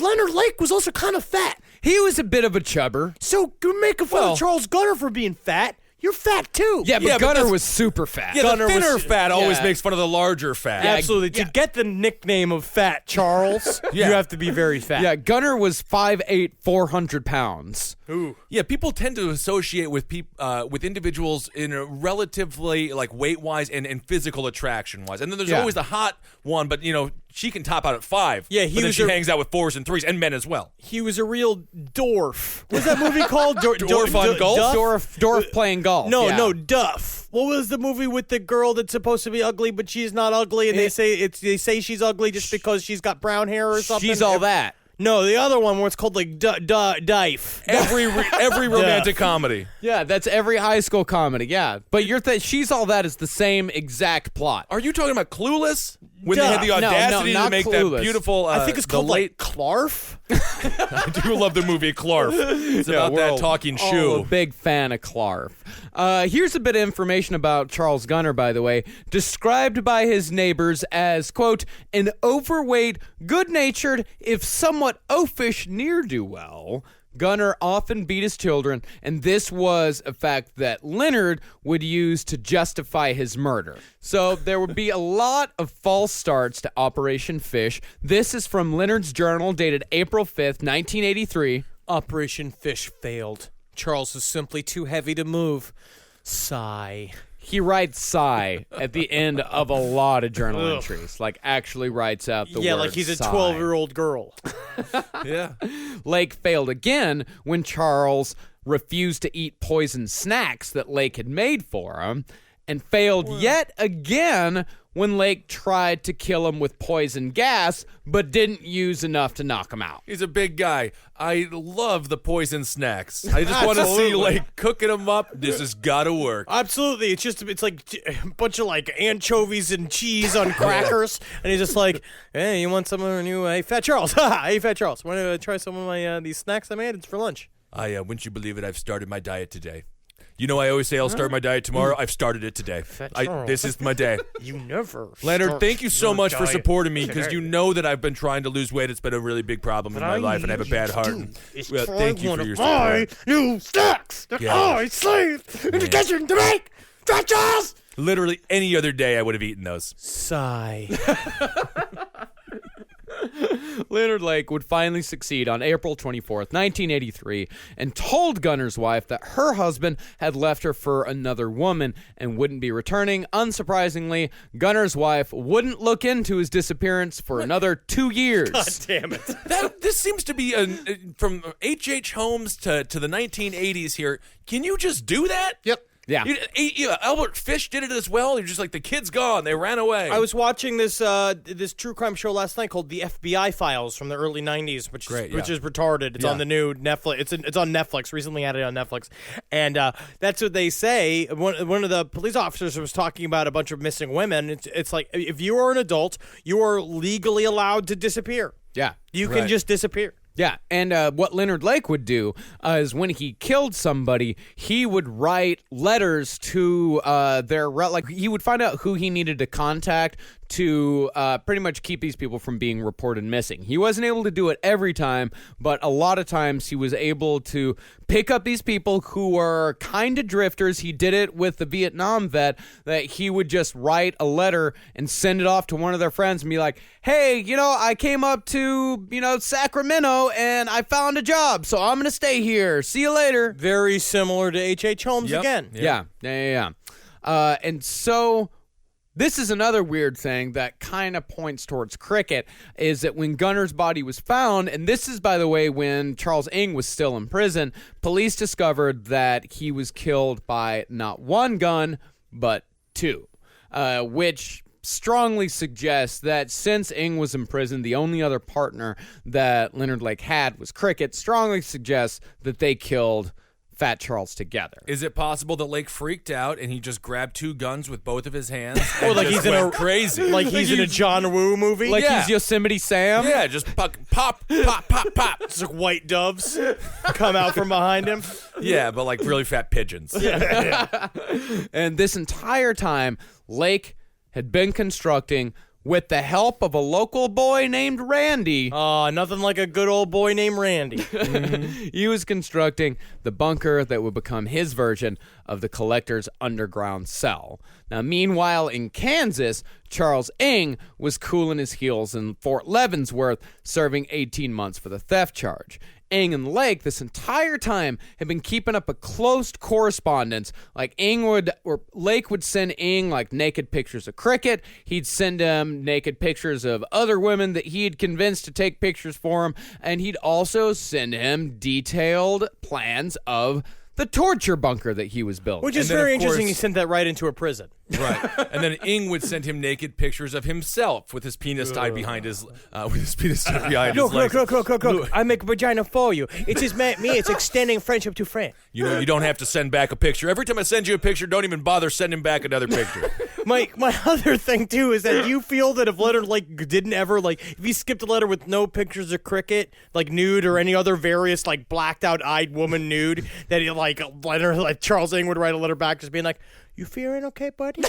Leonard Lake was also kind of fat. He was a bit of a chubber. So making fun of Charles Gunner for being fat... You're fat too. Yeah, but Gunner was super fat. Yeah, Gunner the thinner was, fat always makes fun of the larger fat. Absolutely. To get the nickname of Fat Charles, you have to be very fat. Yeah, Gunner was 5'8", 400 pounds. Ooh. Yeah, people tend to associate with with individuals in a relatively weight-wise and physical attraction-wise. And then there's always the hot one, but she can top out at 5. Yeah, she hangs out with 4s and 3s and men as well. He was a real dwarf. What's that movie called? Dwarf on golf? Dwarf playing golf. No, Duff. What was the movie with the girl that's supposed to be ugly, but she's not ugly, and they say she's ugly just because she's got brown hair or something? She's all that. No, the other one where it's called Dife. Every romantic comedy. Yeah, that's every high school comedy. Yeah, but She's All That is the same exact plot. Are you talking about Clueless? When they had the No, audacity to not make Clueless. that beautiful. I think it's the called late. Clarf. I do love the movie Clarf. It's about that talking shoe. A big fan of Clarf. Here's a bit of information about Charles Gunner, by the way. Described by his neighbors as, quote, an overweight, good-natured, if somewhat oafish ne'er-do-well. Gunner often beat his children, and this was a fact that Leonard would use to justify his murder. So there would be a lot of false starts to Operation Fish. This is from Leonard's journal dated April 5th, 1983. Operation Fish failed. Charles was simply too heavy to move. Sigh. He writes sigh at the end of a lot of journal entries. Like, actually writes out the word like he's a sigh. 12-year-old girl. Yeah. Lake failed again when Charles refused to eat poisoned snacks that Lake had made for him, and failed yet again when Lake tried to kill him with poison gas, but didn't use enough to knock him out. He's a big guy. I love the poison snacks. I just want to see like cooking them up. This has got to work. Absolutely. It's like a bunch of like anchovies and cheese on crackers. And he's just like, hey, you want some of our new, hey, Fat Charles. Hey, Fat Charles. Want to try some of my these snacks I made? It's for lunch. Wouldn't you believe it? I've started my diet today. You know, I always say I'll start my diet tomorrow. I've started it today. This is my day. You never. Leonard, thank you so much for supporting me, because you know that I've been trying to lose weight. It's been a really big problem in my life, and I have a bad heart. Well, thank you for your support. New snacks that I saved in the kitchen to make. Fat Charles! Literally any other day, I would have eaten those. Sigh. Leonard Lake would finally succeed on April 24th, 1983, and told Gunner's wife that her husband had left her for another woman and wouldn't be returning. Unsurprisingly, Gunner's wife wouldn't look into his disappearance for another 2 years. God damn it. This seems to be from H.H. Holmes to the 1980s here. Can you just do that? Yep. Yeah. Albert Fish did it as well. You're just like, the kid's gone. They ran away. I was watching this this true crime show last night called The FBI Files from the early 90s, which is retarded. It's on the new Netflix. It's on Netflix, recently added on Netflix. And that's what they say. One of the police officers was talking about a bunch of missing women. It's like, if you are an adult, you are legally allowed to disappear. Yeah. You can just disappear. Yeah, and what Leonard Lake would do is when he killed somebody, he would write letters to he would find out who he needed to contact to pretty much keep these people from being reported missing. He wasn't able to do it every time, but a lot of times he was able to pick up these people who were kind of drifters. He did it with the Vietnam vet, that he would just write a letter and send it off to one of their friends and be like, hey, I came up to, Sacramento and I found a job, so I'm going to stay here. See you later. Very similar to H.H. Holmes again. Yeah. And so this is another weird thing that kind of points towards cricket, is that when Gunner's body was found, and this is, by the way, when Charles Ng was still in prison, police discovered that he was killed by not one gun, but two, which strongly suggests that since Ng was in prison, the only other partner that Leonard Lake had was cricket. Strongly suggests that they killed Fat Charles together. Is it possible that Lake freaked out and he just grabbed two guns with both of his hands? Or like he's crazy. Like he's in a John Woo movie? Like he's Yosemite Sam? Yeah, just pop, pop. It's like white doves come out from behind him. Yeah, but like really fat pigeons. Yeah. And this entire time, Lake had been constructing, with the help of a local boy named Randy. Nothing like a good old boy named Randy. He was constructing the bunker that would become his version of the collector's underground cell. Now, meanwhile, in Kansas, Charles Ng was cooling his heels in Fort Leavenworth, serving 18 months for the theft charge. Ng and Lake this entire time had been keeping up a close correspondence. Like Lake would send Ng like naked pictures of cricket. He'd send him naked pictures of other women that he had convinced to take pictures for him, and he'd also send him detailed plans of the torture bunker that he was building. Which is very interesting. He sent that right into a prison. Right, and then Ing would send him naked pictures of himself with his penis tied behind his legs. Look. I make vagina for you. It's just me. It's extending friendship to friend. You know, you don't have to send back a picture. Every time I send you a picture, don't even bother sending back another picture. My other thing, too, is that you feel that if Leonard Lake didn't ever, like, if he skipped a letter with no pictures of cricket, like nude or any other various, like, blacked-out-eyed woman nude, that he, like, Charles Ing would write a letter back just being like, you feeling okay, buddy?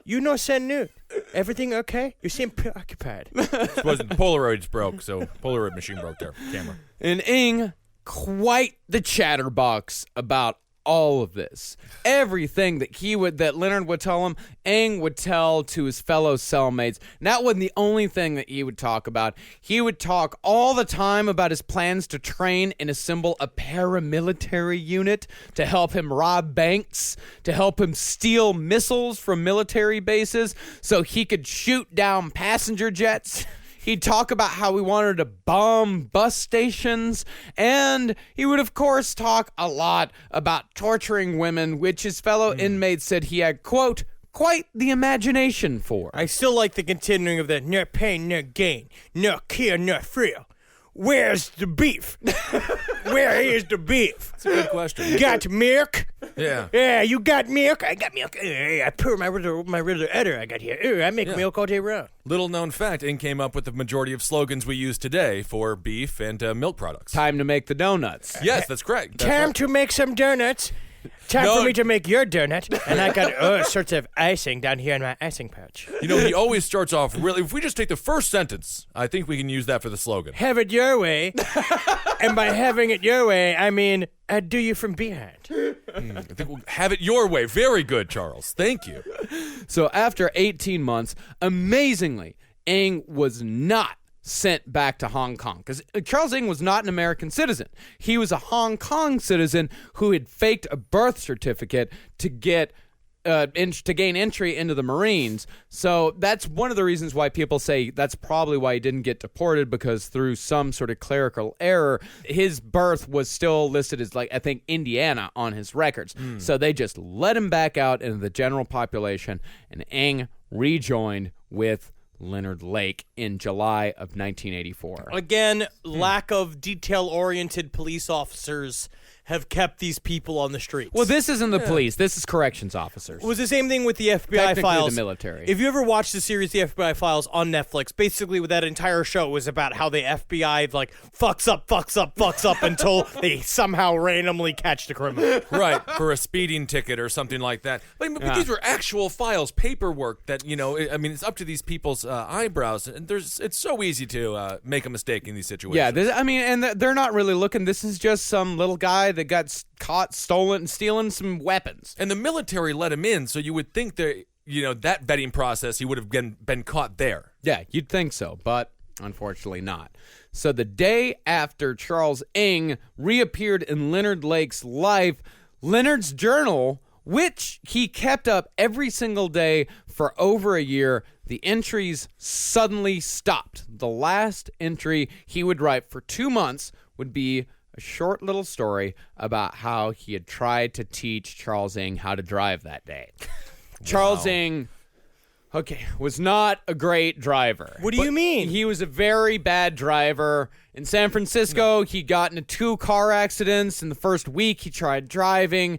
You no send nude. Everything okay? You seem preoccupied. Suppose the Polaroids broke, so Polaroid machine broke their camera. And Ing, quite the chatterbox about all of this. Everything that Leonard would tell him, Ing would tell to his fellow cellmates. And that wasn't the only thing that he would talk about. He would talk all the time about his plans to train and assemble a paramilitary unit to help him rob banks, to help him steal missiles from military bases so he could shoot down passenger jets. He'd talk about how he wanted to bomb bus stations, and he would, of course, talk a lot about torturing women, which his fellow inmates said he had, quote, quite the imagination for. I still like the continuing of the no pain, no gain, no cure, no thrill. Where's the beef? Where is the beef? That's a good question. Got milk? Yeah. Yeah, you got milk? I got milk. I pour my riddler udder I got here. I make milk all day round. Little known fact, Ing came up with the majority of slogans we use today for beef and milk products. Time to make the donuts. Yes, that's correct. Time to make some donuts. Time for me to make your donut. And I got all sorts of icing down here in my icing pouch. You know, he always starts off really, if we just take the first sentence, I think we can use that for the slogan. Have it your way. And by having it your way, I mean, I do you from behind. I think we'll have it your way. Very good, Charles. Thank you. So after 18 months, amazingly, Ing was not sent back to Hong Kong because Charles Ing was not an American citizen. He was a Hong Kong citizen who had faked a birth certificate to get to gain entry into the Marines. So that's one of the reasons why people say that's probably why he didn't get deported, because through some sort of clerical error, his birth was still listed as, like, I think, Indiana on his records. So they just let him back out into the general population, and Ing rejoined with Leonard Lake in July of 1984. Again, lack of detail-oriented police officers have kept these people on the streets. Well, this isn't the police. This is corrections officers. It was the same thing with the FBI Technically files. the military. If you ever watched the series The FBI Files on Netflix, basically that entire show was about how the FBI like fucks up until they somehow randomly catch the criminal. Right, for a speeding ticket or something like that. But these were actual files, paperwork that, you know, I mean, it's up to these people's eyebrows. And it's so easy to make a mistake in these situations. Yeah, and they're not really looking. This is just some little guy that got caught stealing some weapons. And the military let him in, so you would think that, you know, that vetting process, he would have been caught there. Yeah, you'd think so, but unfortunately not. So the day after Charles Ing reappeared in Leonard Lake's life, Leonard's journal, which he kept up every single day for over a year, the entries suddenly stopped. The last entry he would write for 2 months would be a short little story about how he had tried to teach Charles Ing how to drive that day. Charles Ing, was not a great driver. What do you mean? He was a very bad driver. In San Francisco, he got into 2 car accidents. In the first week he tried driving.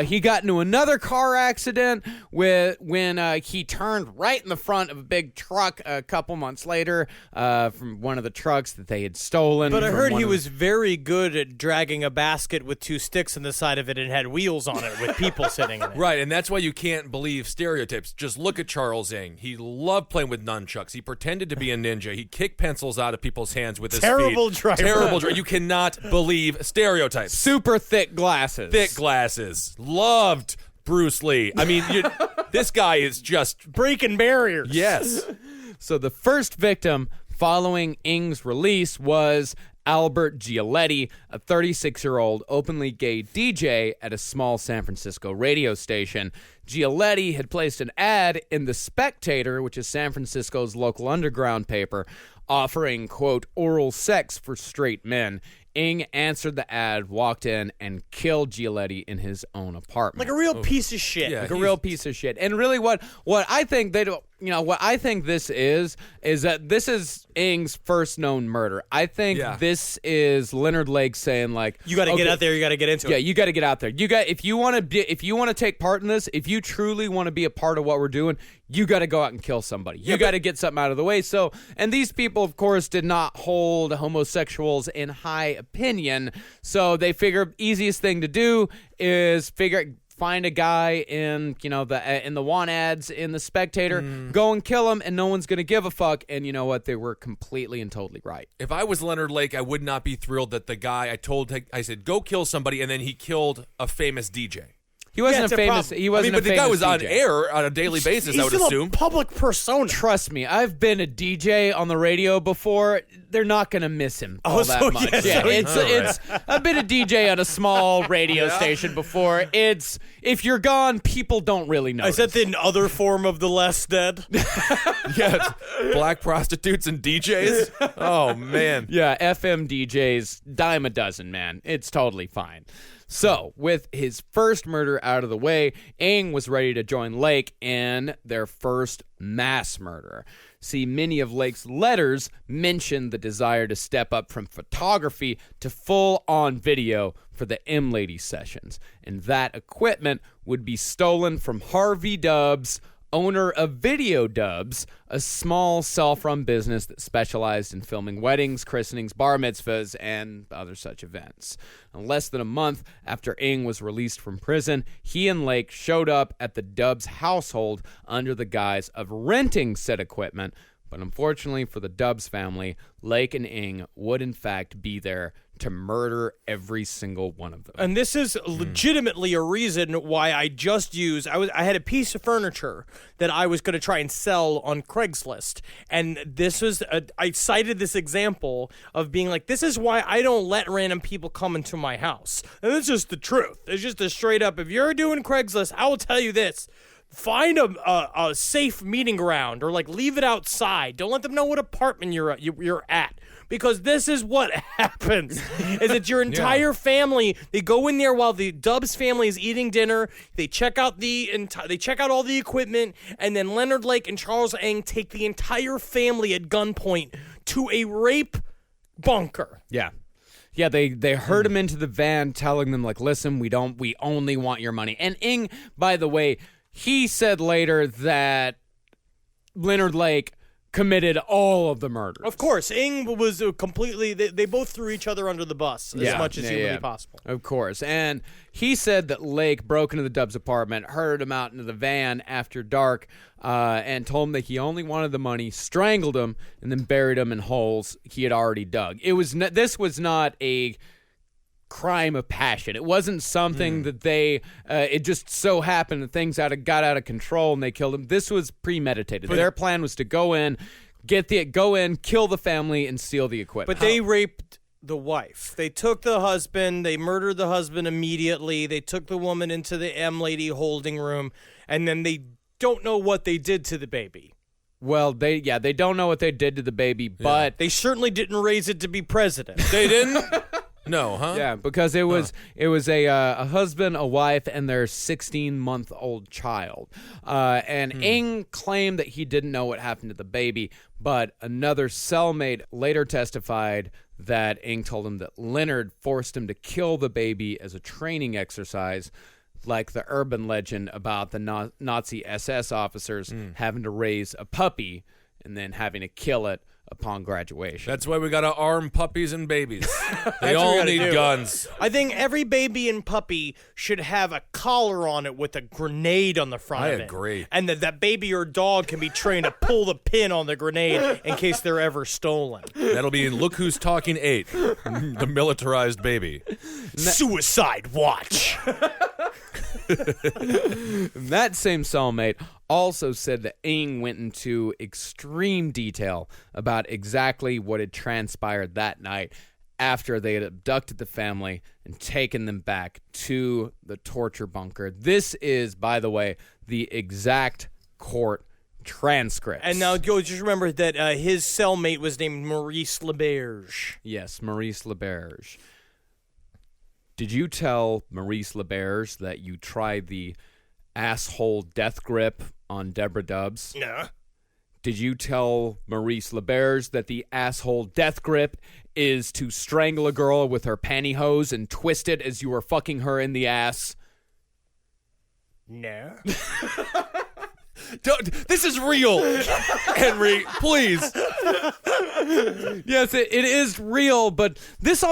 He got into another car accident when he turned right in the front of a big truck a couple months later from one of the trucks that they had stolen. But I heard he was very good at dragging a basket with 2 sticks on the side of it and had wheels on it with people sitting in it. Right, and that's why you can't believe stereotypes. Just look at Charles Ing. He loved playing with nunchucks. He pretended to be a ninja. He kicked pencils out of people's hands with his feet. Terrible driver. Terrible driver. You cannot believe stereotypes. Super thick glasses. Thick glasses. Loved Bruce Lee. I mean, this guy is just breaking barriers. Yes. So the first victim following Ing's release was Albert Gialetti, a 36-year-old openly gay DJ at a small San Francisco radio station. Gialetti had placed an ad in The Spectator, which is San Francisco's local underground paper, offering, quote, oral sex for straight men. Ng answered the ad, walked in, and killed Giletti in his own apartment. Like a real piece of shit. Yeah. Like a real piece of shit. And really what I think they don't, what I think this is that this is Ng's first known murder. I think this is Leonard Lake saying like, You got to get out there. You got to get into it. yeah, you got to get out there. If you want to take part in this, if you truly want to be a part of what we're doing, you got to go out and kill somebody. You got to get something out of the way. So, and these people, of course, did not hold homosexuals in high opinion. So they figured easiest thing to do is find a guy in the want ads in the Spectator, go and kill him, and no one's gonna give a fuck. And you know what? They were completely and totally right. If I was Leonard Lake, I would not be thrilled that the guy I said, go kill somebody, and then he killed a famous DJ. He wasn't it's a a famous. problem. He wasn't. But a the guy famous was on DJ. air on a daily basis, He's I would still assume. a public persona. Trust me, I've been a DJ on the radio before. They're not gonna miss him all that much. I've been a DJ on a small radio station before. It's if you're gone, people don't really know. Is that the other form of the less dead? Yes. Black prostitutes and DJs? Oh, man. Yeah, FM DJs, dime a dozen, man. It's totally fine. So, with his first murder out of the way, Ng was ready to join Lake in their first mass murder. See, many of Lake's letters mention the desire to step up from photography to full-on video for the M-Lady sessions. And that equipment would be stolen from Harvey Dubs, owner of Video Dubs, a small self-run business that specialized in filming weddings, christenings, bar mitzvahs, and other such events. And less than a month after Ng was released from prison, he and Lake showed up at the Dubs household under the guise of renting said equipment. But unfortunately for the Dubs family, Lake and Ng would in fact be there to murder every single one of them. And this is legitimately a reason why I had a piece of furniture that I was going to try and sell on Craigslist. And this was, I cited this example of being like, this is why I don't let random people come into my house. And it's just the truth. It's just a straight up, if you're doing Craigslist, I will tell you this. Find a safe meeting ground, or like leave it outside. Don't let them know what apartment you're at. Because this is what happens, is that your entire family, they go in there while the Dubs family is eating dinner, they check out all the equipment, and then Leonard Lake and Charles Ng take the entire family at gunpoint to a rape bunker. Yeah. Yeah, they herd him into the van, telling them, like, listen, we only want your money. And Ng, by the way, he said later that Leonard Lake committed all of the murders. Of course, Ng was completely, they both threw each other under the bus as much as humanly possible. Of course. And he said that Lake broke into the Dubs apartment, herded him out into the van after dark, and told him that he only wanted the money, strangled him, and then buried him in holes he had already dug. This was not a crime of passion. It wasn't something that it just so happened that things got out of control and they killed him. This was premeditated. Their plan was to go in, kill the family, and steal the equipment. But they raped the wife. They took the husband. They murdered the husband immediately. They took the woman into the M-Lady holding room, and then they don't know what they did to the baby. Well, they don't know what they did to the baby, but they certainly didn't raise it to be president. They didn't? No, huh? Yeah, because it was a husband, a wife, and their 16-month-old child. And Ng claimed that he didn't know what happened to the baby, but another cellmate later testified that Ng told him that Leonard forced him to kill the baby as a training exercise, like the urban legend about the Nazi SS officers having to raise a puppy and then having to kill it upon graduation. That's why we gotta arm puppies and babies. They all need guns. I think every baby and puppy should have a collar on it with a grenade on the front of it. I agree. And that baby or dog can be trained to pull the pin on the grenade in case they're ever stolen. That'll be in Look Who's Talking 8, the militarized baby. Suicide watch. That same cellmate also said that Ng went into extreme detail about exactly what had transpired that night after they had abducted the family and taken them back to the torture bunker. This is, by the way, the exact court transcripts. And now just remember that his cellmate was named Maurice LeBerge. Yes, Maurice LeBerge. Did you tell Maurice LeBerge that you tried the asshole death grip on Deborah Dubbs? No. Did you tell Maurice LeBerge that the asshole death grip is to strangle a girl with her pantyhose and twist it as you are fucking her in the ass? No. This is real, Henry. Please. Yes, it is real, but this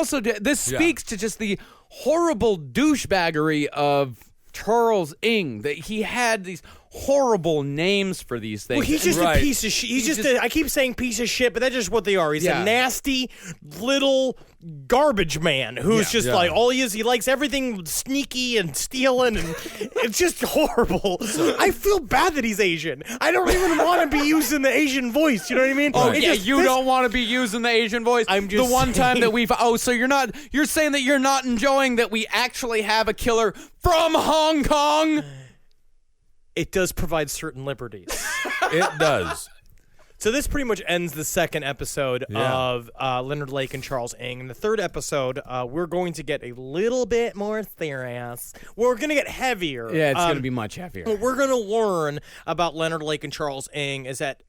speaks to just the horrible douchebaggery of Charles Ng, that he had these horrible names for these things. Well, he's just a piece of shit. I keep saying piece of shit, but that's just what they are. He's a nasty little garbage man who's just like, all he is, he likes everything sneaky and stealing, and it's just horrible. I feel bad that he's Asian. I don't even want to be using the Asian voice, you know what I mean? Oh, you don't want to be using the Asian voice. I'm just the one time that so you're saying that you're not enjoying that we actually have a killer from Hong Kong? It does provide certain liberties. It does. So this pretty much ends the second episode of Leonard Lake and Charles Ng. In the third episode, we're going to get a little bit more serious. We're going to get heavier. Yeah, it's going to be much heavier. What we're going to learn about Leonard Lake and Charles Ng is that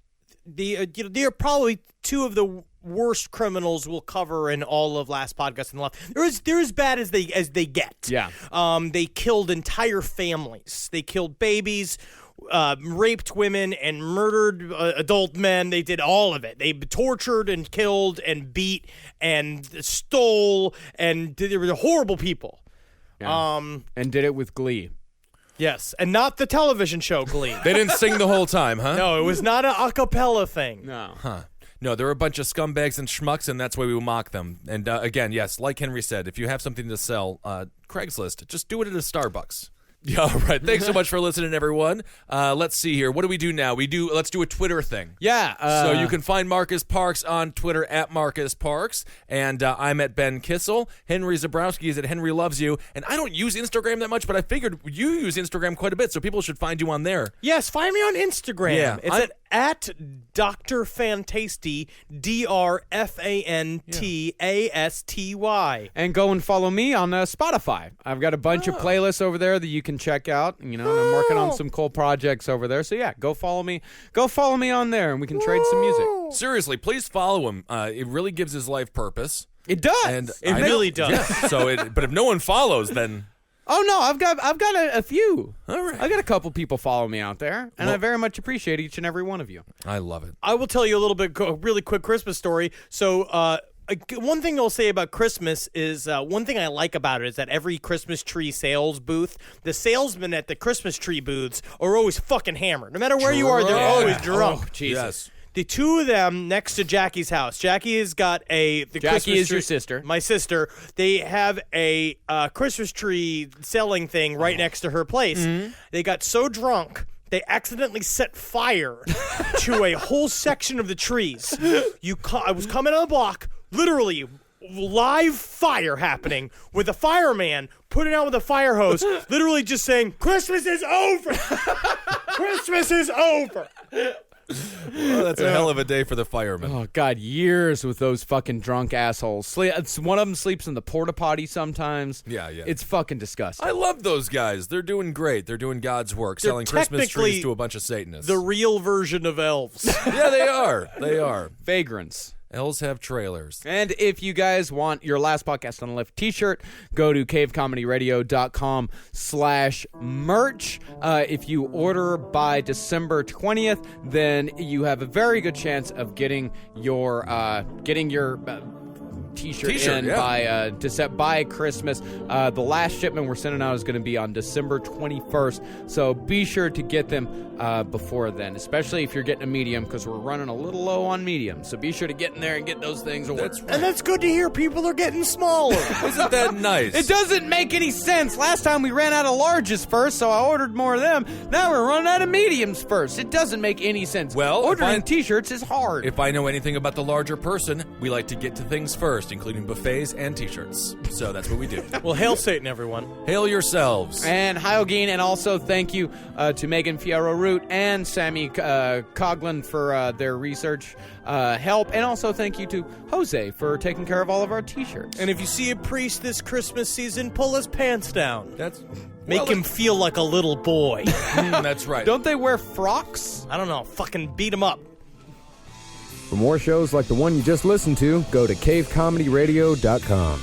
they are probably two of the worst criminals we'll cover in all of Last Podcast in the Left. They're as bad as they get. Yeah. They killed entire families. They killed babies, raped women, and murdered adult men. They did all of it. They tortured and killed and beat and stole, and they were horrible people. Yeah. And did it with glee. Yes, and not the television show Glee. They didn't sing the whole time, huh? No, it was not an a cappella thing. No. Huh. No, they're a bunch of scumbags and schmucks, and that's why we mock them. And again, yes, like Henry said, if you have something to sell, Craigslist, just do it at a Starbucks. Yeah, all right. Thanks so much for listening, everyone. Let's see here. What do we do now? Let's do a Twitter thing. Yeah. So you can find Marcus Parks on Twitter at Marcus Parks, and I'm at Ben Kissel. Henry Zabrowski is at Henry Loves You, and I don't use Instagram that much, but I figured you use Instagram quite a bit, so people should find you on there. Yes, find me on Instagram. Yeah, it's at Dr. Fantasty, DrFantasty. And go and follow me on Spotify. I've got a bunch of playlists over there that you can check out. You know, and I'm working on some cool projects over there. So yeah, go follow me. Go follow me on there, and we can trade some music. Seriously, please follow him. It really gives his life purpose. It does. And it really does. Yeah, but if no one follows, then. Oh no, I've got a few. All right. I've got a couple people follow me out there, and I very much appreciate each and every one of you. I love it. I will tell you a little bit, really quick Christmas story. So, one thing I'll say about Christmas is one thing I like about it is that every Christmas tree sales booth, the salesmen at the Christmas tree booths are always fucking hammered. No matter where you are, they're always drunk. Oh, Jesus. Yes. The two of them next to Jackie's house. Jackie has got Jackie Christmas is tree, your sister. My sister. They have a Christmas tree selling thing right next to her place. Mm-hmm. They got so drunk they accidentally set fire to a whole section of the trees. I was coming on the block, literally live fire happening with a fireman putting out with a fire hose, literally just saying, "Christmas is over. Christmas is over." Well, that's a hell of a day for the firemen. Oh, God, years with those fucking drunk assholes. One of them sleeps in the porta potty sometimes. Yeah. It's fucking disgusting. I love those guys. They're doing great. They're doing God's work, selling Christmas trees to a bunch of Satanists. The real version of elves. Yeah, they are. They are. Vagrants. Elves have trailers. And if you guys want your Last Podcast on the Left t-shirt, go to cavecomedyradio.com/merch. If you order by December 20th, then you have a very good chance of getting your t-shirt in by Christmas. The last shipment we're sending out is going to be on December 21st, so be sure to get them before then, especially if you're getting a medium, because we're running a little low on medium, so be sure to get in there and get those things ordered. And that's good to hear. People are getting smaller. Isn't that nice? It doesn't make any sense. Last time we ran out of larges first, so I ordered more of them. Now we're running out of mediums first. It doesn't make any sense. Well, ordering t-shirts is hard. If I know anything about the larger person, we like to get to things first. first, including buffets and T-shirts. So that's what we do. Well, hail Satan, everyone. Hail yourselves. And Hyogene, and also thank you to Megan Fierro-Root and Sammy Coughlin for their research help, and also thank you to Jose for taking care of all of our T-shirts. And if you see a priest this Christmas season, pull his pants down. Make Well, him feel like a little boy. That's right. Don't they wear frocks? I don't know. Fucking beat him up. For more shows like the one you just listened to, go to cavecomedyradio.com.